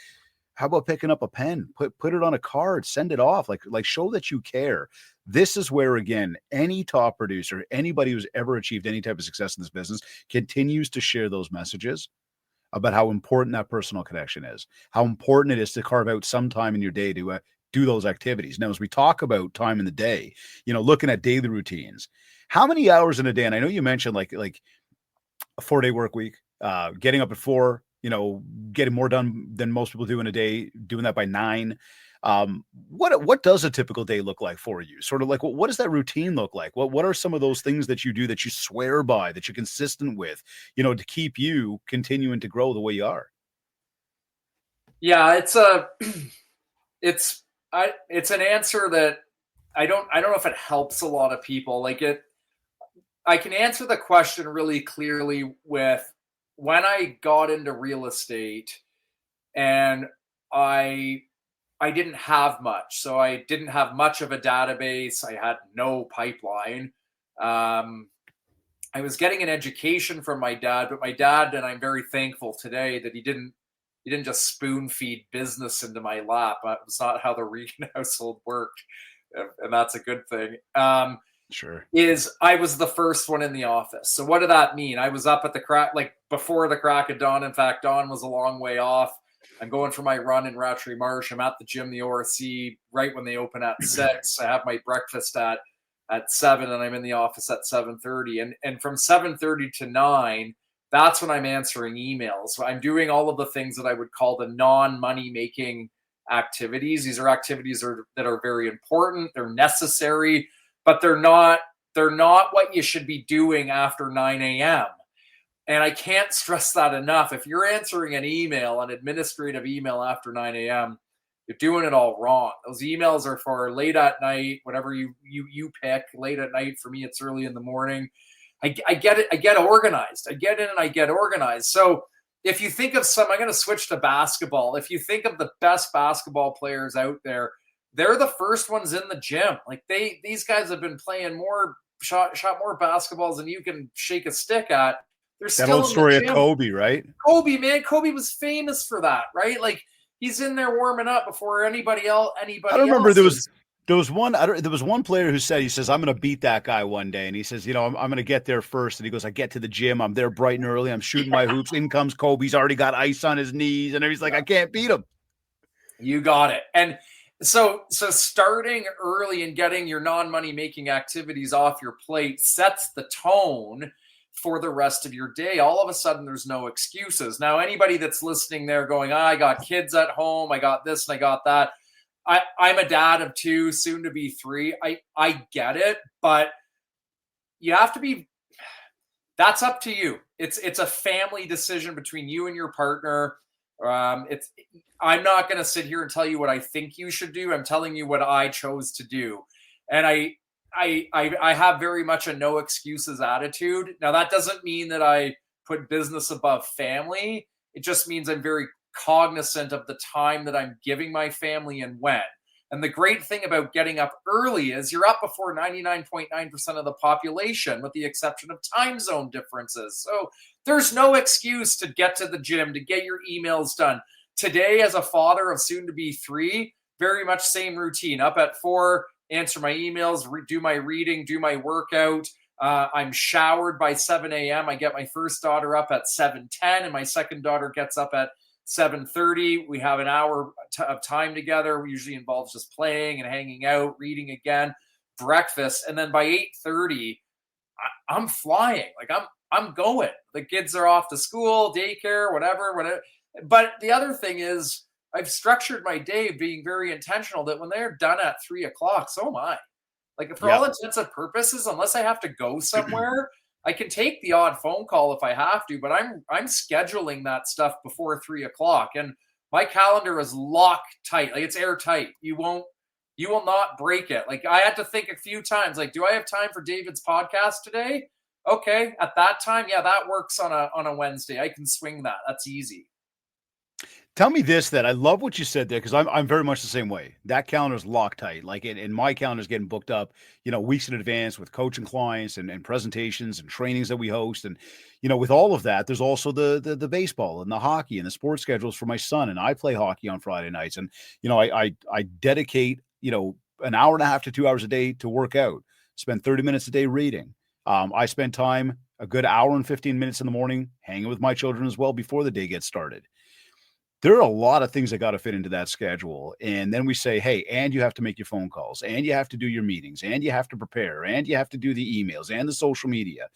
How about picking up a pen, put it on a card, send it off, like show that you care. This is where, again, any top producer, anybody who's ever achieved any type of success in this business continues to share those messages about how important that personal connection is, how important it is to carve out some time in your day to do those activities. Now, as we talk about time in the day, looking at daily routines, how many hours in a day? And I know you mentioned like a 4-day work week, getting up at 4, getting more done than most people do in a day, doing that by 9. What does a typical day look like for you? Sort of like, what does that routine look like? What are some of those things that you do that you swear by, that you're consistent with, to keep you continuing to grow the way you are? Yeah, it's an answer that I don't know if it helps a lot of people. Like I can answer the question really clearly with when I got into real estate and I didn't have much. So I didn't have much of a database. I had no pipeline. I was getting an education from my dad, but my dad, and I'm very thankful today that he didn't just spoon feed business into my lap. It's not how the Regan household worked, and that's a good thing. Sure. Is I was the first one in the office. So what did that mean? I was up at the crack, like before the crack of dawn. In fact, dawn was a long way off. I'm going for my run in Rattray Marsh. I'm at the gym, the ORC, right when they open at 6. I have my breakfast at 7, and I'm in the office at 7:30. And from 7:30 to 9, that's when I'm answering emails. So I'm doing all of the things that I would call the non-money making activities. These are activities that are very important. They're necessary, but they're not what you should be doing after 9 a.m. And I can't stress that enough. If you're answering an email, an administrative email after 9 a.m., you're doing it all wrong. Those emails are for late at night, whatever you pick. Late at night, for me, it's early in the morning. I get it. I get organized. I get in and I get organized. So if you think of I'm going to switch to basketball. If you think of the best basketball players out there, they're the first ones in the gym. Like these guys have been playing shot more basketballs than you can shake a stick at. They're still that old story of Kobe, right? Kobe, man, Kobe was famous for that, right? Like he's in there warming up before anybody else. I don't remember there was one player who says, I'm going to beat that guy one day. And he says, I'm going to get there first. And he goes, I get to the gym. I'm there bright and early. I'm shooting my hoops. In comes Kobe. He's already got ice on his knees. And he's like, I can't beat him. You got it. And so starting early and getting your non-money making activities off your plate sets the tone for the rest of your day. All of a sudden, there's no excuses. Now, anybody that's listening there going, I got kids at home. I got this and I got that. I'm a dad of 2, soon to be 3. I get it, but you have to be, that's up to you. It's a family decision between you and your partner. I'm not going to sit here and tell you what I think you should do. I'm telling you what I chose to do. And I have very much a no excuses attitude. Now, that doesn't mean that I put business above family. It just means I'm very cognizant of the time that I'm giving my family and when. And the great thing about getting up early is you're up before 99.9% of the population, with the exception of time zone differences. So there's no excuse to get to the gym, to get your emails done. Today, as a father of soon to be 3, very much same routine. Up at 4, answer my emails, do my reading, do my workout. I'm showered by 7 a.m. I get my first daughter up at 7:10, and my second daughter gets up at 7:30. We have an hour of time together. We usually involves just playing and hanging out, reading again, breakfast, and then by 8:30, I'm flying. Like I'm going. The kids are off to school, daycare, whatever. But the other thing is, I've structured my day being very intentional that when they're done at 3:00, so am I. Like for all intents and purposes, unless I have to go somewhere, I can take the odd phone call if I have to, but I'm scheduling that stuff before 3:00, and my calendar is locked tight. Like it's airtight. You will not break it. Like I had to think a few times, like, do I have time for David's podcast today? Okay. At that time, yeah, that works on a Wednesday. I can swing that. That's easy. Tell me this, that I love what you said there, because I'm very much the same way. That calendar's locked tight. Like and my calendar's getting booked up, weeks in advance with coaching clients and presentations and trainings that we host. And, with all of that, there's also the baseball and the hockey and the sports schedules for my son. And I play hockey on Friday nights. And, I dedicate, an hour and a half to 2 hours a day to work out, spend 30 minutes a day reading. I spend time, a good hour and 15 minutes in the morning, hanging with my children as well before the day gets started. There are a lot of things that got to fit into that schedule. And then we say, hey, and you have to make your phone calls, and you have to do your meetings, and you have to prepare, and you have to do the emails and the social media.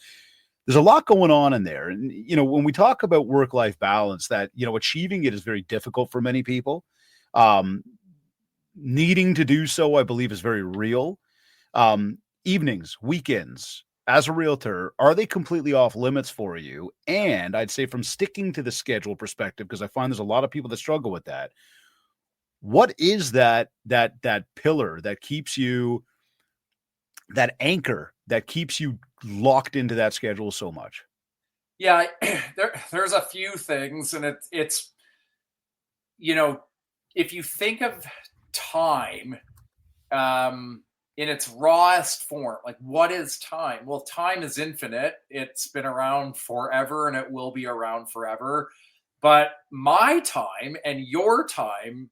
There's a lot going on in there. And, when we talk about work-life balance, that, achieving it is very difficult for many people. Needing to do so, I believe, is very real. Evenings, weekends, as a realtor, are they completely off limits for you? And I'd say, from sticking to the schedule perspective, because I find there's a lot of people that struggle with that. What is that pillar that keeps you that anchor that keeps you locked into that schedule so much? Yeah, there's a few things, and it's you know, if you think of time in its rawest form, like what is time? Well, time is infinite. It's been around forever and it will be around forever. But my time and your time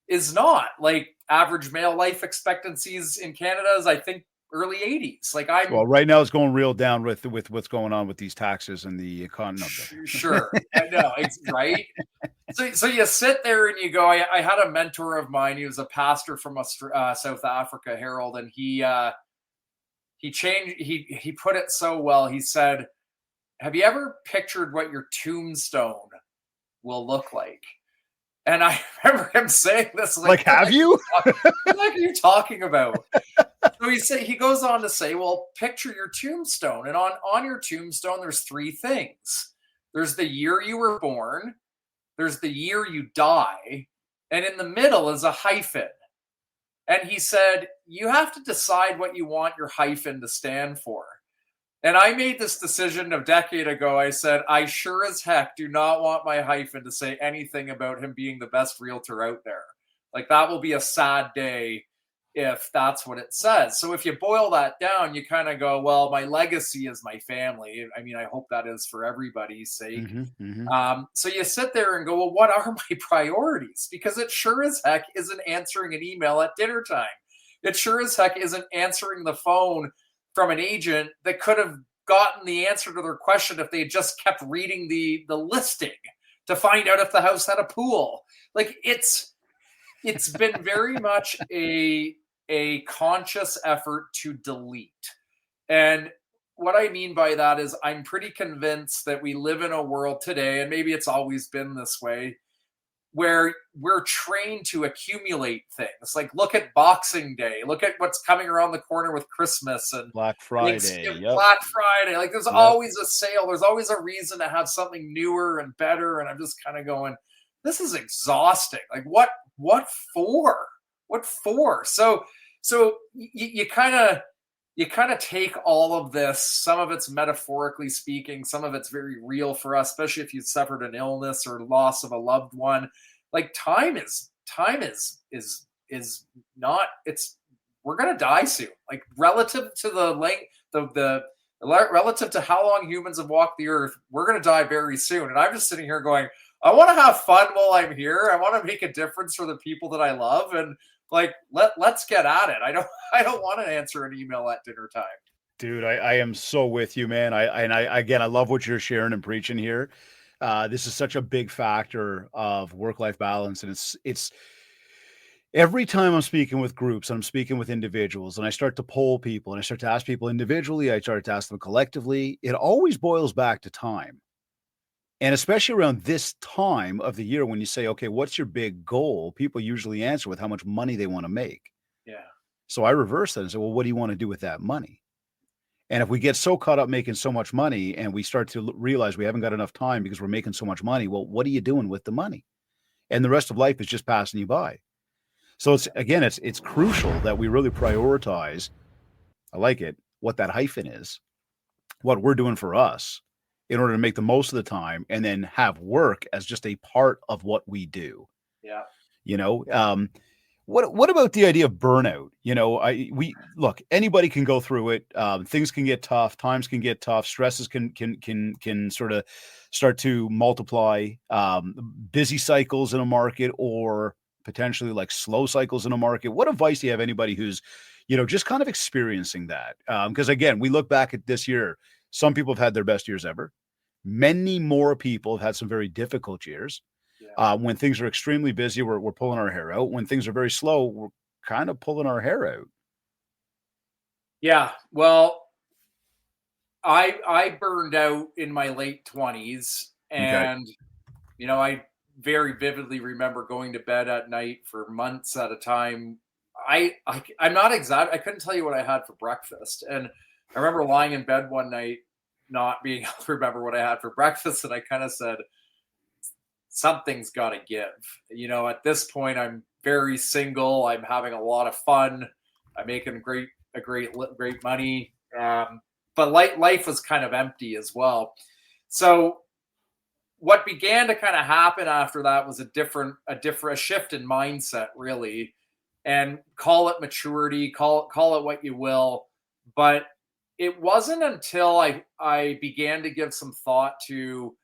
is not. Like average male life expectancies in Canada is, I think, early 80s. Like Well, I'm right now it's going real down with what's going on with these taxes and the economy. sure. I know, it's right. So you sit there and you go. I had a mentor of mine. He was a pastor from South Africa, Harold, and he changed. He put it so well. He said, "Have you ever pictured what your tombstone will look like?" And I remember him saying this, Like, have you? What are you talking about? So he goes on to say, well, picture your tombstone, and on your tombstone, there's three things. There's the year you were born. There's the year you die, and in the middle is a hyphen. And he said, you have to decide what you want your hyphen to stand for. And I made this decision a decade ago. I said, I sure as heck do not want my hyphen to say anything about him being the best realtor out there. Like, that will be a sad day if that's what it says. So if you boil that down, you kind of go, well, my legacy is my family. I mean, I hope that is for everybody's sake. So you sit there and go, well, what are my priorities? Because it sure as heck isn't answering an email at dinner time. It sure as heck isn't answering the phone from an agent that could have gotten the answer to their question if they just kept reading the listing to find out if the house had a pool. Like, it's been very much a conscious effort to delete. And what I mean by that is I'm pretty convinced that we live in a world today, and maybe it's always been this way, where we're trained to accumulate things. Like, look at Boxing Day, look at what's coming around the corner with Christmas and Black Friday. Yep. Black Friday. Like, there's always a sale. There's always a reason to have something newer and better. And I'm just kind of going, this is exhausting. Like, what for? What for? So you kind of take all of this. Some of it's metaphorically speaking, some of it's very real for us, especially if you suffered an illness or loss of a loved one. Like, time is not, it's, we're going to die soon. Like, relative to the length the relative to how long humans have walked the earth, we're going to die very soon. And I'm just sitting here going, I want to have fun while I'm here. I want to make a difference for the people that I love. And like, let's get at it. I don't want to answer an email at dinner time. Dude, I am so with you, man. I love what you're sharing and preaching here. This is such a big factor of work-life balance. And it's every time I'm speaking with groups, I'm speaking with individuals, and I start to poll people and I start to ask people individually, I start to ask them collectively, it always boils back to time. And especially around this time of the year when you say, okay, what's your big goal? People usually answer with how much money they want to make. Yeah. So I reverse that and say, well, what do you want to do with that money? And if we get so caught up making so much money and we start to realize we haven't got enough time because we're making so much money, well, what are you doing with the money? And the rest of life is just passing you by. So it's crucial that we really prioritize, I like it, what that hyphen is, what we're doing for us, in order to make the most of the time and then have work as just a part of what we do. Yeah. What about the idea of burnout? We look, anybody can go through it. Things can get tough. Times can get tough. Stresses can sort of start to multiply. Busy cycles in a market or potentially like slow cycles in a market. What advice do you have anybody who's, just kind of experiencing that? Because again, we look back at this year. Some people have had their best years ever. Many more people have had some very difficult years. Yeah. When things are extremely busy, we're pulling our hair out. When things are very slow, we're kind of pulling our hair out. Yeah. Well, I burned out in my late 20s, and I very vividly remember going to bed at night for months at a time. I'm not exact. I couldn't tell you what I had for breakfast, and I remember lying in bed one night, not being able to remember what I had for breakfast, and I kind of said, something's got to give. At this point, I'm very single. I'm having a lot of fun. I'm making great great money. But life was kind of empty as well. So what began to kind of happen after that was a shift in mindset, really, and call it maturity, call it what you will. But it wasn't until I began to give some thought to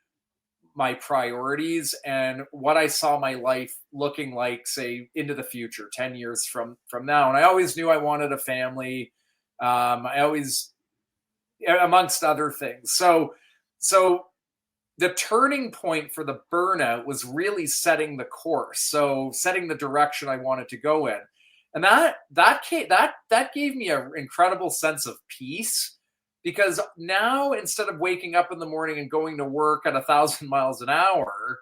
my priorities and what I saw my life looking like, say, into the future, 10 years from now. And I always knew I wanted a family. I always, amongst other things. So the turning point for the burnout was really setting the course. So setting the direction I wanted to go in. And that gave me an incredible sense of peace, because now, instead of waking up in the morning and going to work at 1,000 miles an hour,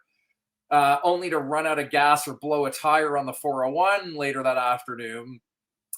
only to run out of gas or blow a tire on the 401 later that afternoon,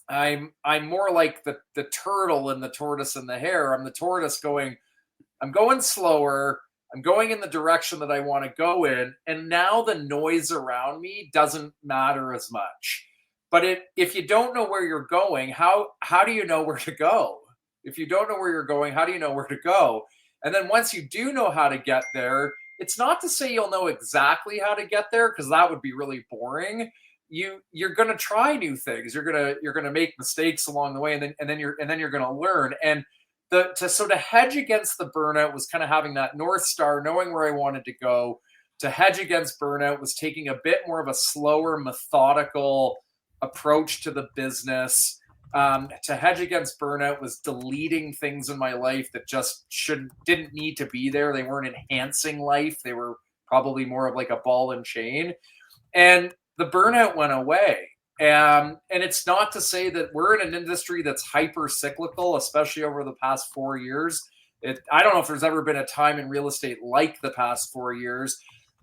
I'm more like the turtle and the tortoise and the hare. I'm the tortoise I'm going slower. I'm going in the direction that I want to go in. And now the noise around me doesn't matter as much. But if you don't know where you're going, how do you know where to go? If you don't know where you're going, how do you know where to go? And then once you do know how to get there, it's not to say you'll know exactly how to get there, because that would be really boring. You're going to try new things. You're going to make mistakes along the way, and then you're going to learn. And to hedge against the burnout was kind of having that North Star, knowing where I wanted to go. To hedge against burnout was taking a bit more of a slower, methodical approach to the business. To hedge against burnout was deleting things in my life that just didn't need to be there. They weren't enhancing life. They were probably more of like a ball and chain. And the burnout went away. And it's not to say that we're in an industry that's hyper cyclical, especially over the past 4 years. I don't know if there's ever been a time in real estate like the past 4 years.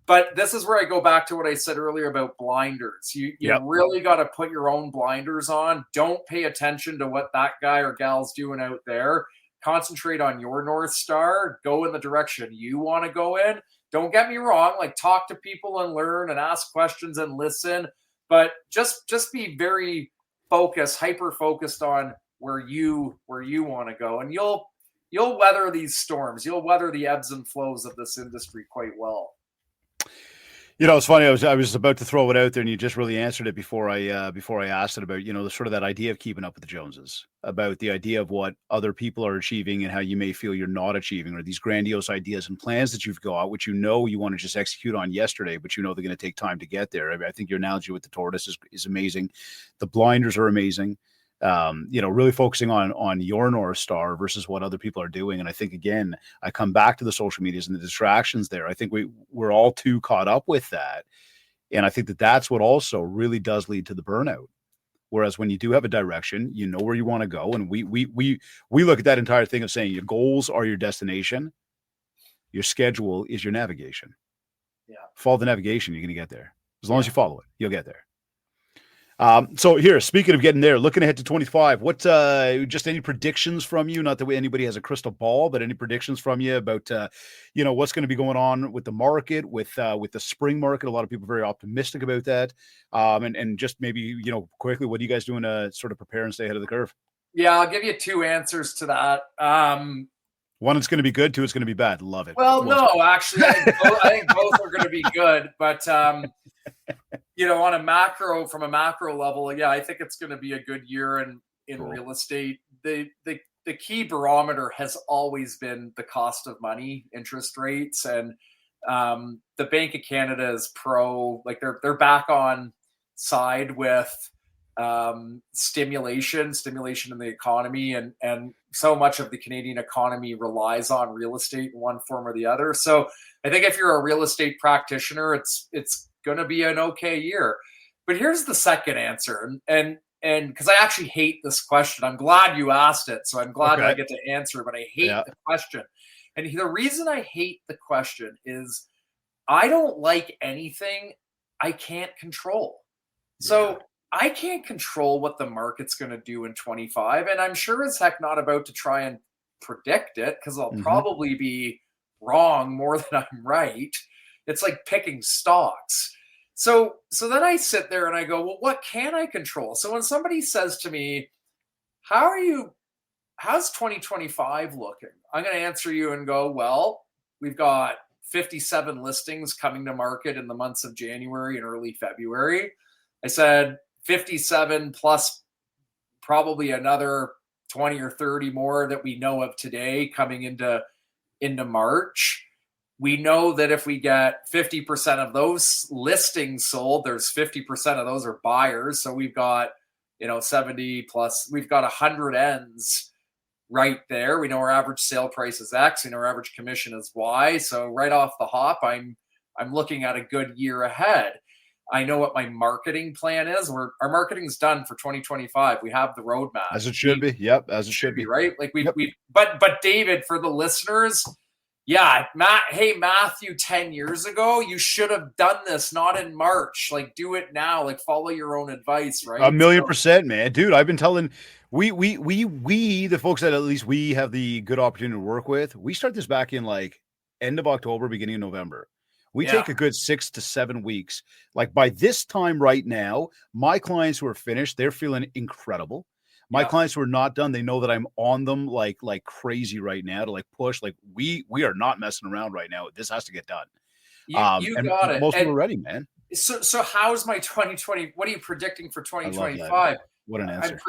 But this is where I go back to what I said earlier about blinders. You really got to put your own blinders on. Don't pay attention to what that guy or gal's doing out there. Concentrate on your North Star. Go in the direction you want to go in. Don't get me wrong. Like, talk to people and learn and ask questions and listen. But just be very focused, hyper focused on where you want to go, and you'll weather these storms. You'll weather the ebbs and flows of this industry quite well. It's funny. I was about to throw it out there, and you just really answered it before I asked it about the sort of that idea of keeping up with the Joneses, about the idea of what other people are achieving and how you may feel you're not achieving, or these grandiose ideas and plans that you've got, which you want to just execute on yesterday, but they're going to take time to get there. I think your analogy with the tortoise is amazing. The blinders are amazing. Really focusing on your North Star versus what other people are doing. And I think, again, I come back to the social medias and the distractions there. I think we're all too caught up with that. And I think that's what also really does lead to the burnout. Whereas when you do have a direction, you know where you want to go. And we look at that entire thing of saying your goals are your destination. Your schedule is your navigation. Yeah. Follow the navigation, you're going to get there. As long as you follow it, you'll get there. So here, speaking of getting there, looking ahead to 25, what, just any predictions from you? Not that anybody has a crystal ball, but any predictions from you about, what's going to be going on with the market, with the spring market? A lot of people are very optimistic about that. And just maybe, quickly, what are you guys doing to sort of prepare and stay ahead of the curve? Yeah, I'll give you two answers to that. One, it's going to be good. Two, it's going to be bad. Love it. Well, no, actually, I think both are going to be good, but, from a macro level, yeah, I think it's going to be a good year in real estate. The key barometer has always been the cost of money, interest rates, and the Bank of Canada is they're back on side with stimulation in the economy, and so much of the Canadian economy relies on real estate in one form or the other. So I think if you're a real estate practitioner, it's going to be an okay year. But here's the second answer, and because I actually hate this question. I'm glad you asked it, so I'm glad that I get to answer, but I hate the question. And the reason I hate the question is I don't like anything I can't control. So I can't control what the market's going to do in 25, and I'm sure as heck not about to try and predict it, because I'll probably be wrong more than I'm right. It's like picking stocks. So then I sit there and I go, well, what can I control? So when somebody says to me, how's 2025 looking? I'm going to answer you and go, well, we've got 57 listings coming to market in the months of January and early February. I said 57 plus probably another 20 or 30 more that we know of today coming into March. We know that if we get 50% of those listings sold, there's 50% of those are buyers. So we've got, 70 plus, we've got 100 ends right there. We know our average sale price is X. We know our average commission is Y. So right off the hop, I'm looking at a good year ahead. I know what my marketing plan is. Our marketing's done for 2025. We have the roadmap. As it should be. Yep. As it should be. Right. Like but David, for the listeners, yeah, Matthew, 10 years ago, you should have done this, not in March. Like, do it now. Like, follow your own advice, right? 1,000,000%, man. Dude, I've been telling we the folks that at least we have the good opportunity to work with, we start this back in like end of October, beginning of November. We take a good 6 to 7 weeks. Like by this time right now, my clients who are finished, they're feeling incredible. My clients who are not done, they know that I'm on them like crazy right now to like push. Like we are not messing around right now. This has to get done. You got it. Most people are ready, man. So how's my 2020? What are you predicting for 2025? What an answer.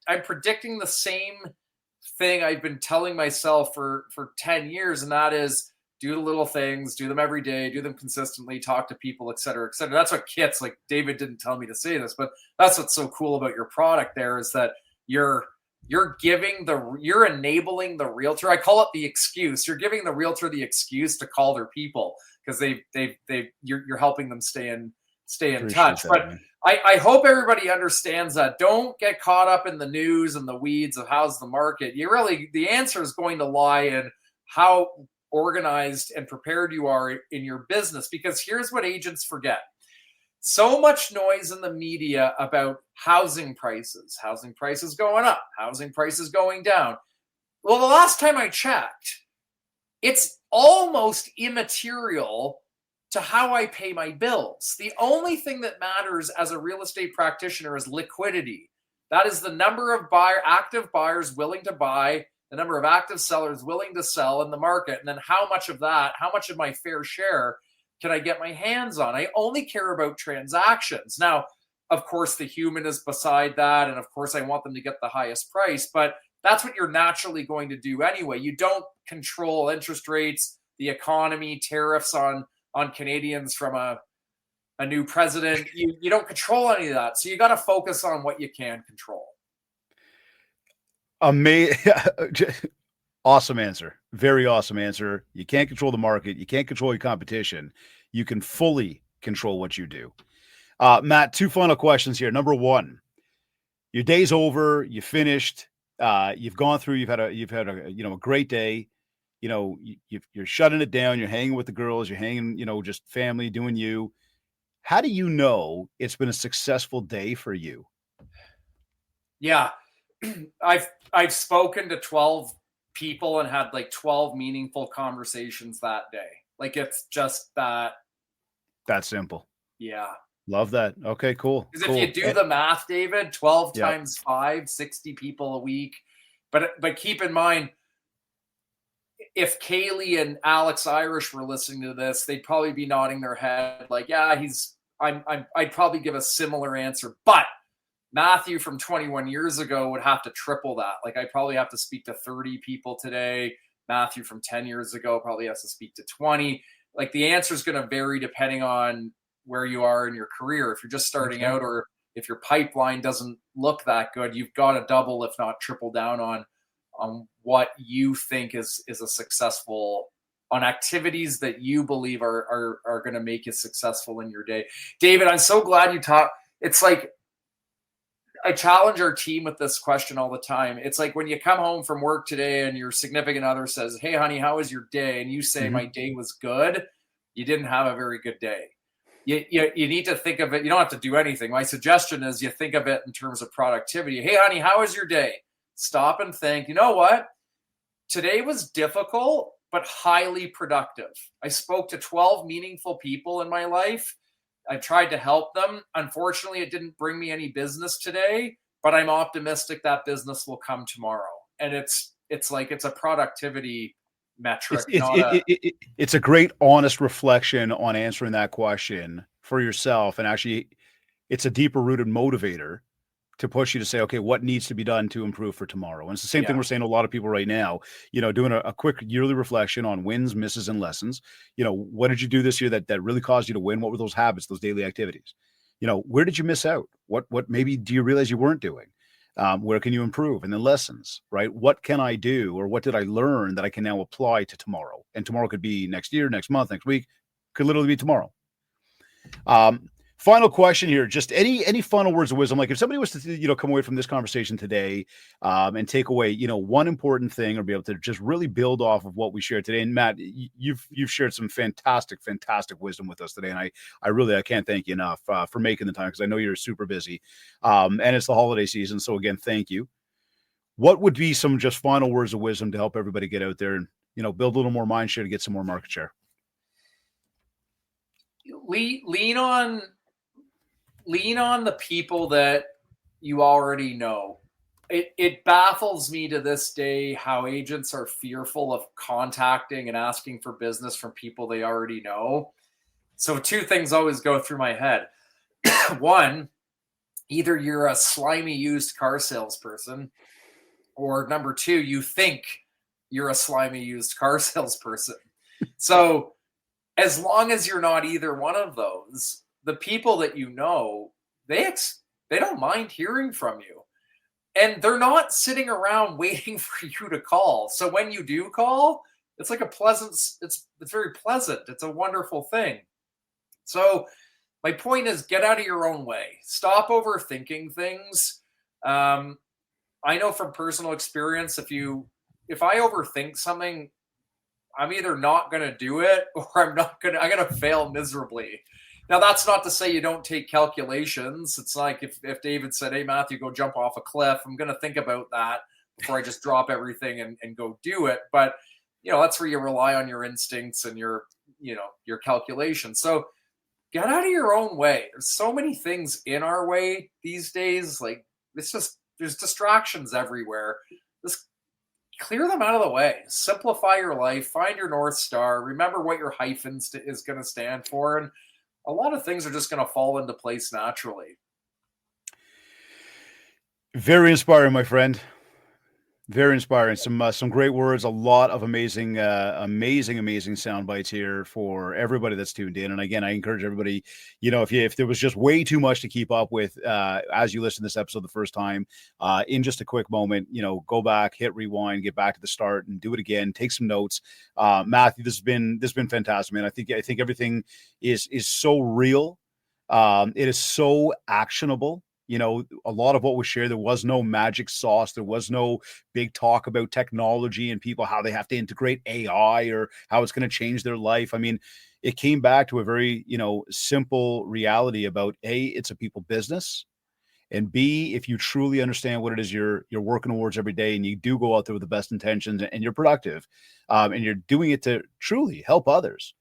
I'm predicting the same thing I've been telling myself for 10 years, and that is do the little things, do them every day, do them consistently, talk to people, et cetera, et cetera. That's what kits, like David didn't tell me to say this, but that's what's so cool about your product there is that you're enabling the realtor. I call it the excuse. You're giving the realtor the excuse to call their people because you're helping them stay in touch. That, but I hope everybody understands that. Don't get caught up in the news and the weeds of how's the market. The answer is going to lie in how organized and prepared you are in your business, because here's what agents forget. So much noise in the media about housing prices going up, housing prices going down. Well, the last time I checked, it's almost immaterial to how I pay my bills. The only thing that matters as a real estate practitioner is liquidity. That is the number of active buyers willing to buy, the number of active sellers willing to sell in the market, and then how much of my fair share can I get my hands on? I only care about transactions. Now, of course, the human is beside that, and of course, I want them to get the highest price, but that's what you're naturally going to do anyway. You don't control interest rates, the economy, tariffs on Canadians from a new president. You don't control any of that. So you got to focus on what you can control. Awesome answer. Very awesome answer. You can't control the market. You can't control your competition. You can fully control what you do. Matt, 2 final questions here. Number 1, your day's over. You finished. You've gone through. You've had a great day. You're shutting it down. You're hanging with the girls. You're hanging. Just family, doing you. How do you know it's been a successful day for you? Yeah, I've spoken to 12 people and had like 12 meaningful conversations that day. Like it's just that simple. Yeah. Love that. Okay, cool. Because if you do the math, David, 12 times 5, 60 people a week. But keep in mind, if Kaylee and Alex Irish were listening to this, they'd probably be nodding their head like, yeah, I'd probably give a similar answer. But Matthew from 21 years ago would have to triple that. Like I probably have to speak to 30 people today. Matthew from 10 years ago probably has to speak to 20. Like the answer is going to vary depending on where you are in your career. If you're just starting out, or if your pipeline doesn't look that good, you've got to double, if not triple down on what you think is a successful, on activities that you believe are going to make you successful in your day. David, I'm so glad you talked. It's like, I challenge our team with this question all the time. It's like when you come home from work today and your significant other says, hey, honey, how was your day? And you say, my day was good. You didn't have a very good day. You need to think of it. You don't have to do anything. My suggestion is you think of it in terms of productivity. Hey, honey, how was your day? Stop and think, you know what? Today was difficult, but highly productive. I spoke to 12 meaningful people in my life. I tried to help them. Unfortunately, it didn't bring me any business today, but I'm optimistic that business will come tomorrow. And it's a productivity metric, it's a great honest reflection on answering that question for yourself. And actually, it's a deeper rooted motivator to push you to say, okay, what needs to be done to improve for tomorrow? And it's the same thing we're saying to a lot of people right now, doing a quick yearly reflection on wins, misses, and lessons. What did you do this year that really caused you to win? What were those habits, those daily activities? Where did you miss out? What maybe do you realize you weren't doing? Where can you improve? And then lessons, right? What can I do, or what did I learn that I can now apply to tomorrow? And tomorrow could be next year, next month, next week, could literally be tomorrow. Final question here. Just any final words of wisdom. Like if somebody was to, come away from this conversation today, and take away, one important thing, or be able to just really build off of what we shared today. And Matt, you've shared some fantastic wisdom with us today. And I can't thank you enough for making the time, because I know you're super busy. And it's the holiday season. So again, thank you. What would be some just final words of wisdom to help everybody get out there and, build a little more mind share to get some more market share? Lean on the people that you already know. It baffles me to this day how agents are fearful of contacting and asking for business from people they already know. So two things always go through my head. One, either you're a slimy used car salesperson, or number two, you think you're a slimy used car salesperson. So as long as you're not either one of those, the people that you know, they don't mind hearing from you. And they're not sitting around waiting for you to call. So when you do call, it's like it's very pleasant. It's a wonderful thing. So my point is, get out of your own way. Stop overthinking things. I know from personal experience, if I overthink something, I'm either not going to do it, or I'm going to fail miserably. Now, that's not to say you don't take calculations. It's like if David said, hey, Matthew, go jump off a cliff, I'm going to think about that before I just drop everything and go do it. But, that's where you rely on your instincts and your calculations. So get out of your own way. There's so many things in our way these days. Like, there's distractions everywhere. Just clear them out of the way. Simplify your life. Find your North Star. Remember what your hyphen is going to stand for. And a lot of things are just going to fall into place naturally. Very inspiring, my friend. Very inspiring. Some great words. A lot of amazing sound bites here for everybody that's tuned in. And again, I encourage everybody, if there was just way too much to keep up with as you listen to this episode the first time, in just a quick moment, go back, hit rewind, get back to the start, and do it again. Take some notes. Matthew, this has been fantastic, man. I think everything is so real. It is so actionable. A lot of what was shared, there was no magic sauce. There was no big talk about technology and people, how they have to integrate AI or how it's going to change their life. I mean, it came back to a very, simple reality about A, it's a people business. And B, if you truly understand what it is you're working towards every day, and you do go out there with the best intentions, and you're productive, and you're doing it to truly help others,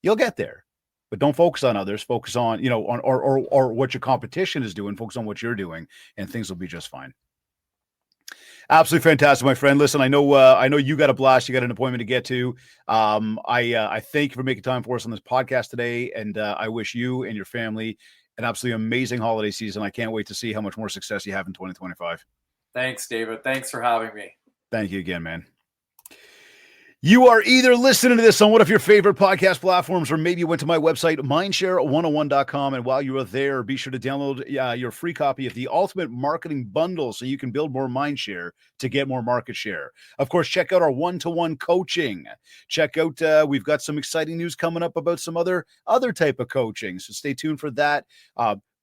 you'll get there. But don't focus on others. Focus on, or what your competition is doing. Focus on what you're doing, and things will be just fine. Absolutely fantastic, my friend. Listen, I know you got a blast. You got an appointment to get to. I thank you for making time for us on this podcast today, and I wish you and your family an absolutely amazing holiday season. I can't wait to see how much more success you have in 2025. Thanks, David. Thanks for having me. Thank you again, man. You are either listening to this on one of your favorite podcast platforms, or maybe you went to my website, mindshare101.com. And while you are there, be sure to download your free copy of the Ultimate Marketing Bundle so you can build more mindshare to get more market share. Of course, check out our one-to-one coaching. Check out, we've got some exciting news coming up about some other type of coaching. So stay tuned for that.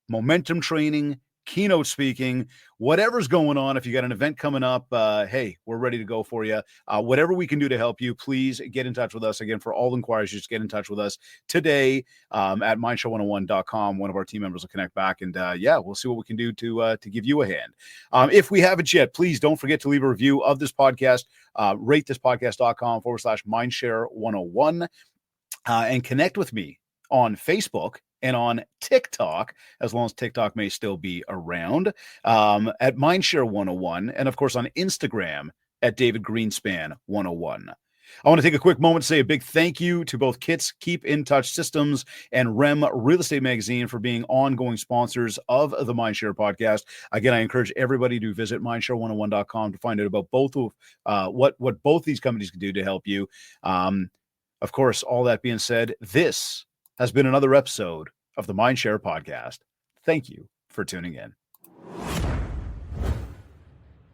Momentum training, keynote speaking, whatever's going on. If you got an event coming up, hey, we're ready to go for you. Whatever we can do to help you, please get in touch with us. Again, for all inquiries, just get in touch with us today at mindshare101.com. One of our team members will connect back, and we'll see what we can do to give you a hand. If we haven't yet, please don't forget to leave a review of this podcast. Ratethispodcast.com/mindshare101 and connect with me on Facebook and on TikTok, as long as TikTok may still be around, at Mindshare 101, and of course on Instagram at David Greenspan 101. I want to take a quick moment to say a big thank you to both Kits Keep in Touch Systems and REM Real Estate Magazine for being ongoing sponsors of the Mindshare podcast. Again, I encourage everybody to visit mindshare101.com to find out about both of what both these companies can do to help you. Of course, all that being said, this has been another episode of the Mindshare podcast. Thank you for tuning in.